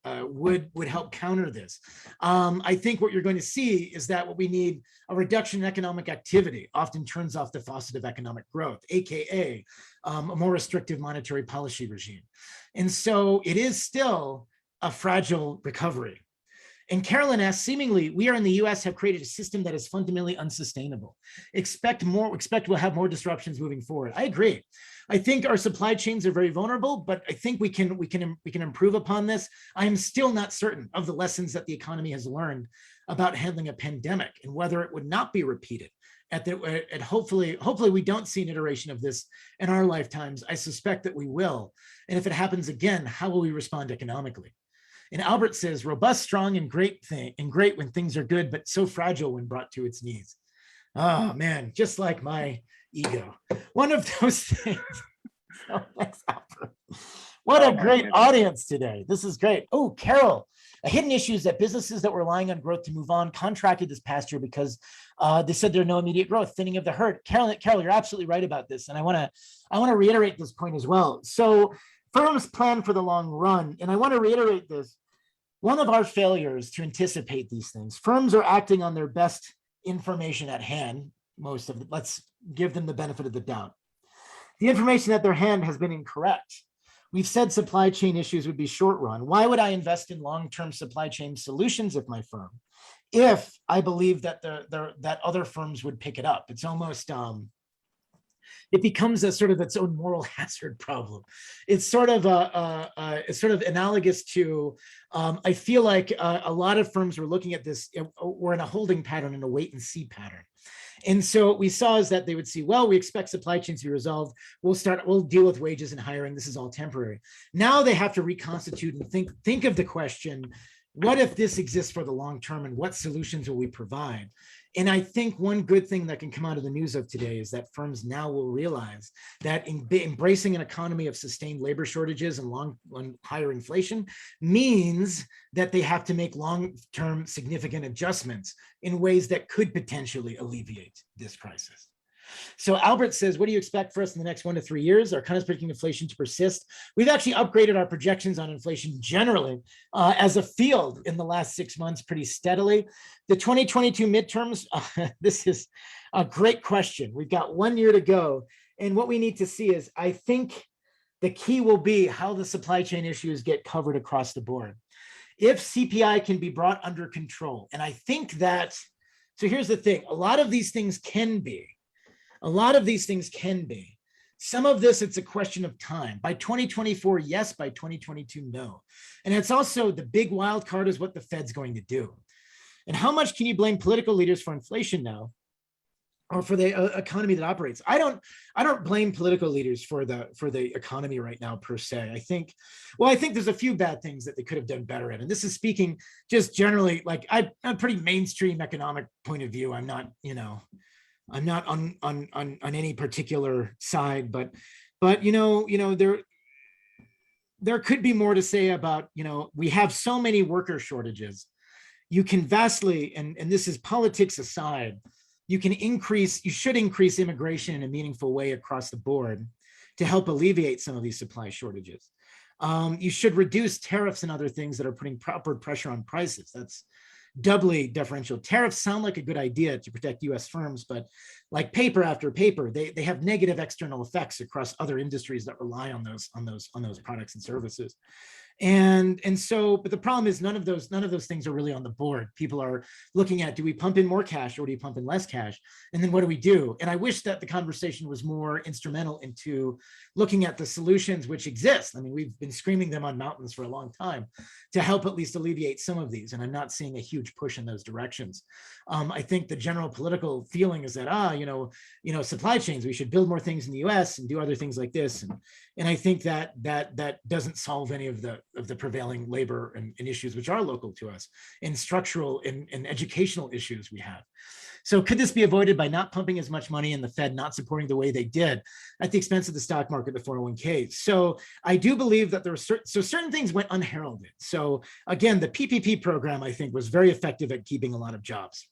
would help counter this. I think what you're going to see is that what we need, a reduction in economic activity, often turns off the faucet of economic growth, AKA a more restrictive monetary policy regime. And so it is still a fragile recovery. And Carolyn asks, seemingly, we are in the US have created a system that is fundamentally unsustainable. Expect we'll have more disruptions moving forward. I agree. I think our supply chains are very vulnerable, but I think we can improve upon this. I am still not certain of the lessons that the economy has learned about handling a pandemic and whether it would not be repeated. Hopefully we don't see an iteration of this in our lifetimes. I suspect that we will. And if it happens again, how will we respond economically? And Albert says, robust, strong, and great when things are good, but so fragile when brought to its knees. Oh man, just like my ego. One of those things. Oh, thanks, Albert. What a great audience today. This is great. Oh, Carol, a hidden issue is that businesses that were relying on growth to move on contracted this past year because they said there's no immediate growth, thinning of the herd. Carol, you're absolutely right about this. And I want to reiterate this point as well. So firms plan for the long run. And I want to reiterate this. One of our failures to anticipate these things, firms are acting on their best information at hand, most of it. Let's give them the benefit of the doubt. The information at their hand has been incorrect. We've said supply chain issues would be short run. Why would I invest in long-term supply chain solutions of my firm if I believe that that other firms would pick it up? It's almost, it becomes a sort of its own moral hazard problem. It's sort of analogous to, I feel like a lot of firms were looking at this, we're in a holding pattern and a wait and see pattern. And so what we saw is that they would see, well, we expect supply chains to be resolved. We'll deal with wages and hiring. This is all temporary. Now they have to reconstitute and think of the question, what if this exists for the long term and what solutions will we provide? And I think one good thing that can come out of the news of today is that firms now will realize that embracing an economy of sustained labor shortages and higher inflation means that they have to make long-term significant adjustments in ways that could potentially alleviate this crisis. So Albert says, what do you expect for us in the next 1 to 3 years? Our economist predicting inflation to persist. We've actually upgraded our projections on inflation generally as a field in the last 6 months pretty steadily. The 2022 midterms, this is a great question. We've got 1 year to go. And what we need to see is, I think the key will be how the supply chain issues get covered across the board. If CPI can be brought under control, and I think that, so here's the thing, a lot of these things can be. Some of this, it's a question of time. By 2024, yes. By 2022, no. And it's also the big wild card is what the Fed's going to do. And how much can you blame political leaders for inflation now, or for the economy that operates? I don't blame political leaders for the economy right now per se. I think there's a few bad things that they could have done better at. And this is speaking just generally, like I'm a pretty mainstream economic point of view. I'm not, I'm not on any particular side, but there could be more to say about, we have so many worker shortages. You can vastly, and this is politics aside, you should increase immigration in a meaningful way across the board to help alleviate some of these supply shortages. You should reduce tariffs and other things that are putting proper pressure on prices. That's doubly deferential. Tariffs sound like a good idea to protect US firms, but like paper after paper, they have negative external effects across other industries that rely on those products and services. And so, but the problem is none of those things are really on the board. People are looking at, do we pump in more cash or do we pump in less cash? And then what do we do? And I wish that the conversation was more instrumental into looking at the solutions which exist. I mean, we've been screaming them on mountains for a long time to help at least alleviate some of these. And I'm not seeing a huge push in those directions. I think the general political feeling is that, supply chains, we should build more things in the US and do other things like this. And I think that doesn't solve any of the prevailing labor and issues which are local to us, and structural and educational issues we have. So could this be avoided by not pumping as much money and the Fed not supporting the way they did at the expense of the stock market, the 401k? So I do believe that there were certain things went unheralded. So again, the PPP program, I think, was very effective at keeping a lot of jobs.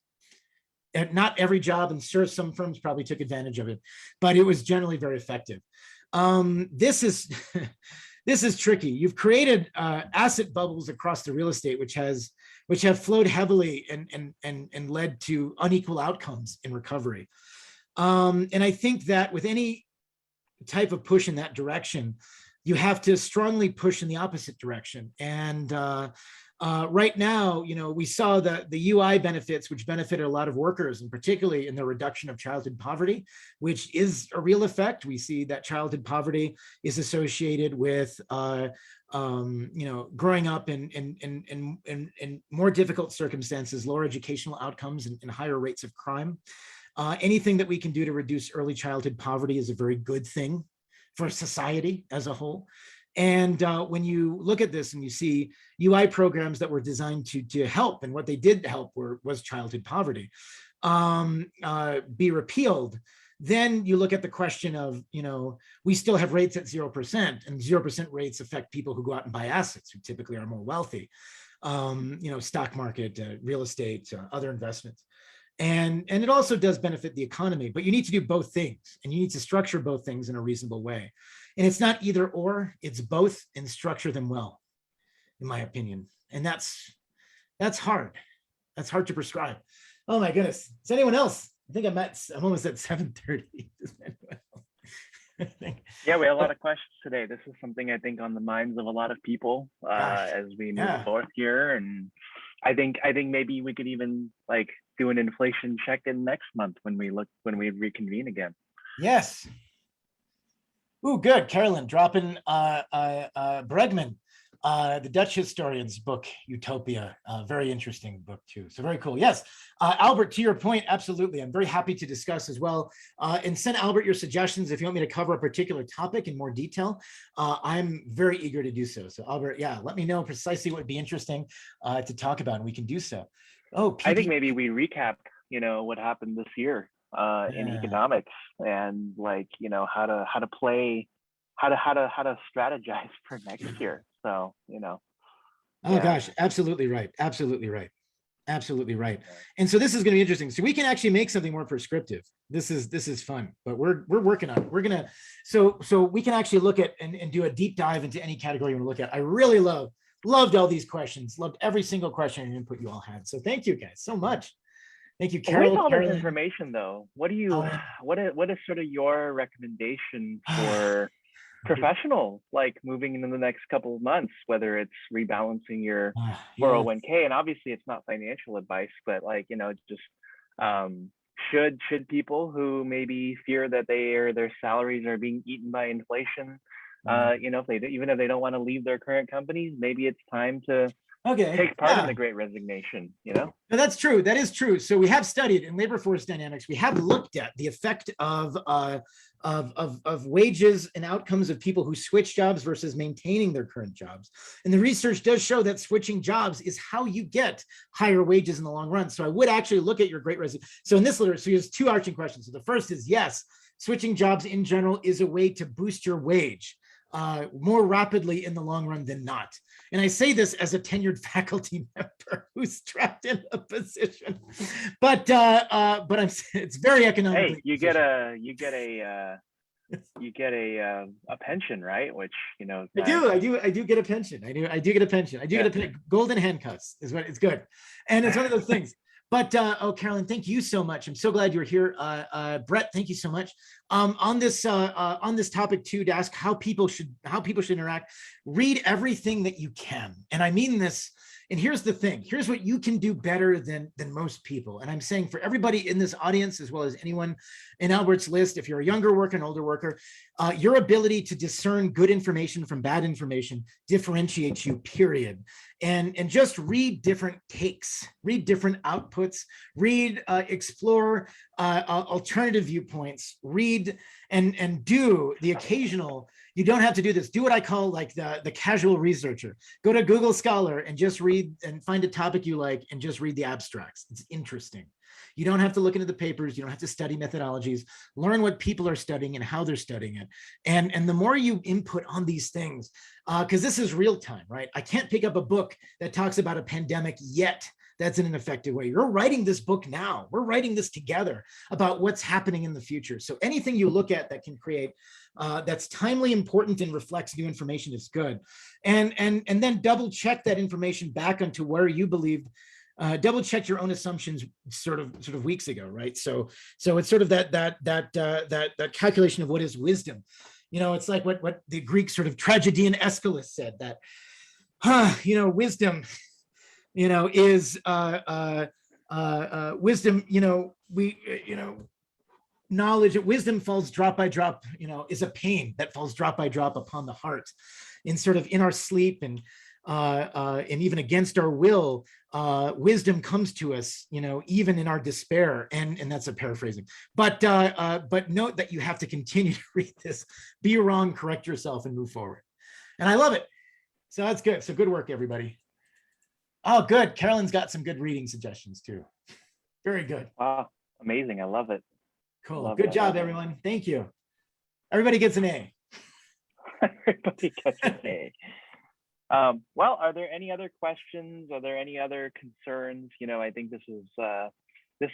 And not every job, and sure, some firms probably took advantage of it, but it was generally very effective. This is this is tricky. You've created asset bubbles across the real estate, which have flowed heavily and led to unequal outcomes in recovery. And I think that with any type of push in that direction, you have to strongly push in the opposite direction. And right now, we saw the UI benefits, which benefited a lot of workers, and particularly in the reduction of childhood poverty, which is a real effect. We see that childhood poverty is associated with growing up in more difficult circumstances, lower educational outcomes, and higher rates of crime. Anything that we can do to reduce early childhood poverty is a very good thing for society as a whole. And when you look at this and you see UI programs that were designed to help, and what they did help was childhood poverty, be repealed, then you look at the question of, we still have rates at 0%, and 0% rates affect people who go out and buy assets, who typically are more wealthy, stock market, real estate, other investments. And it also does benefit the economy, but you need to do both things, and you need to structure both things in a reasonable way. And it's not either or, it's both, and structure them well, in my opinion. And that's hard. That's hard to prescribe. Oh my goodness. Is anyone else? I think I'm almost at 7:30. Yeah, we have a lot of questions today. This is something I think on the minds of a lot of people as we move forth here. And I think maybe we could even do an inflation check-in next month when we reconvene again. Yes. Ooh, good. Carolyn dropping Bregman, the Dutch historian's book, Utopia. Very interesting book too. So very cool. Yes. Albert, to your point, absolutely. I'm very happy to discuss as well. And send Albert your suggestions if you want me to cover a particular topic in more detail. I'm very eager to do so. So Albert, let me know precisely what would be interesting to talk about, and we can do so. I think maybe we recap, what happened this year in economics, and how to strategize for next year. So Gosh, absolutely right. And so this is going to be interesting. So we can actually make something more prescriptive. This is fun, but we're working on it. We're gonna so we can actually look at and do a deep dive into any category you want to look at. I really loved all these questions. Loved every single question and input you all had. So thank you guys so much. Thank you, Carol. With all this information, though, what is sort of your recommendation for professionals moving into the next couple of months, whether it's rebalancing your 401k, and obviously it's not financial advice, but should people who maybe fear that their salaries are being eaten by inflation, if they even if they don't want to leave their current companies, maybe it's time to take part in the Great Resignation. No, that's true. That is true. So we have studied in labor force dynamics. We have looked at the effect of wages and outcomes of people who switch jobs versus maintaining their current jobs. And the research does show that switching jobs is how you get higher wages in the long run. So I would actually look at your Great Resignation. So in this literature, so there's two arching questions. So the first is, yes, switching jobs in general is a way to boost your wage more rapidly in the long run than not. And I say this as a tenured faculty member who's trapped in a position, but it's very economical. Hey, you get a pension, right? Which I do get a pension. I do get a pension. I do get a golden handcuffs is what it's good, and it's one of those things. But Carolyn, thank you so much. I'm so glad you're here. Brett, thank you so much. On this topic too, to ask how people should interact. Read everything that you can, and I mean this. And here's the thing. Here's what you can do better than most people. And I'm saying for everybody in this audience, as well as anyone in Albert's list, if you're a younger worker, an older worker, your ability to discern good information from bad information differentiates you, period. And just read different takes, read different outputs, read, explore alternative viewpoints, read and do the occasional. You don't have to do this. Do what I call like the casual researcher. Go to Google Scholar and just read and find a topic you like and just read the abstracts. It's interesting. You don't have to look into the papers. You don't have to study methodologies. Learn what people are studying and how they're studying it. And the more you input on these things, because this is real time, right? I can't pick up a book that talks about a pandemic yet that's in an effective way. You're writing this book now. We're writing this together about what's happening in the future. So anything you look at that can create that's timely, important, and reflects new information is good. And then double check that information back onto where you believed. Double check your own assumptions sort of weeks ago, right? So it's sort of that calculation of what is wisdom. It's like what the Greek sort of tragedian Aeschylus said, that wisdom is wisdom, knowledge, wisdom falls drop by drop, is a pain that falls drop by drop upon the heart, in our sleep, and even against our will, wisdom comes to us, even in our despair. And that's a paraphrasing, but note that you have to continue to read this, be wrong, correct yourself, and move forward. And I love it. So that's good. So good work, everybody. Oh, good. Carolyn's got some good reading suggestions too. Very good. Wow, amazing. I love it. Cool. Good job, everyone. Thank you. Everybody gets an A. Everybody gets an A. Well, are there any other questions? Are there any other concerns? I think this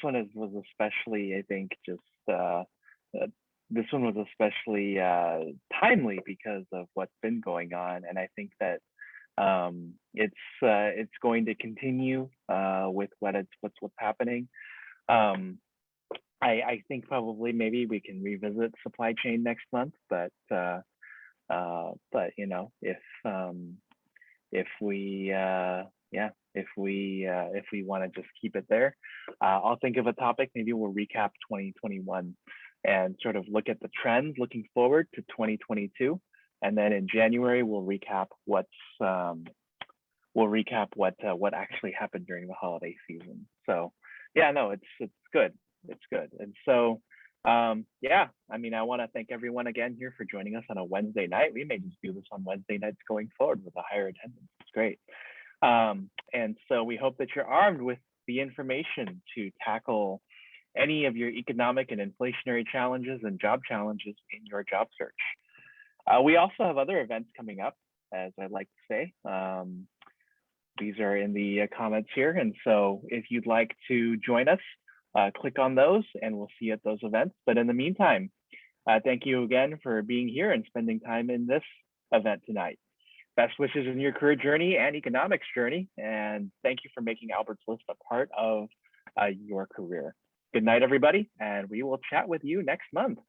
one was especially, I think, this one was especially timely because of what's been going on, and I think that it's going to continue with what's happening. I think probably maybe we can revisit supply chain next month, but if we want to just keep it there, I'll think of a topic. Maybe we'll recap 2021 and sort of look at the trends looking forward to 2022, and then in January we'll recap what actually happened during the holiday season. So yeah, no, it's good. It's good. And so I want to thank everyone again here for joining us on a Wednesday night. We may just do this on Wednesday nights going forward with a higher attendance. It's great. And so we hope that you're armed with the information to tackle any of your economic and inflationary challenges and job challenges in your job search. We also have other events coming up, as I like to say. These are in the comments here. And so if you'd like to join us, click on those and we'll see you at those events. But in the meantime, thank you again for being here and spending time in this event tonight. Best wishes in your career journey and economics journey. And thank you for making Albert's List a part of your career. Good night, everybody. And we will chat with you next month.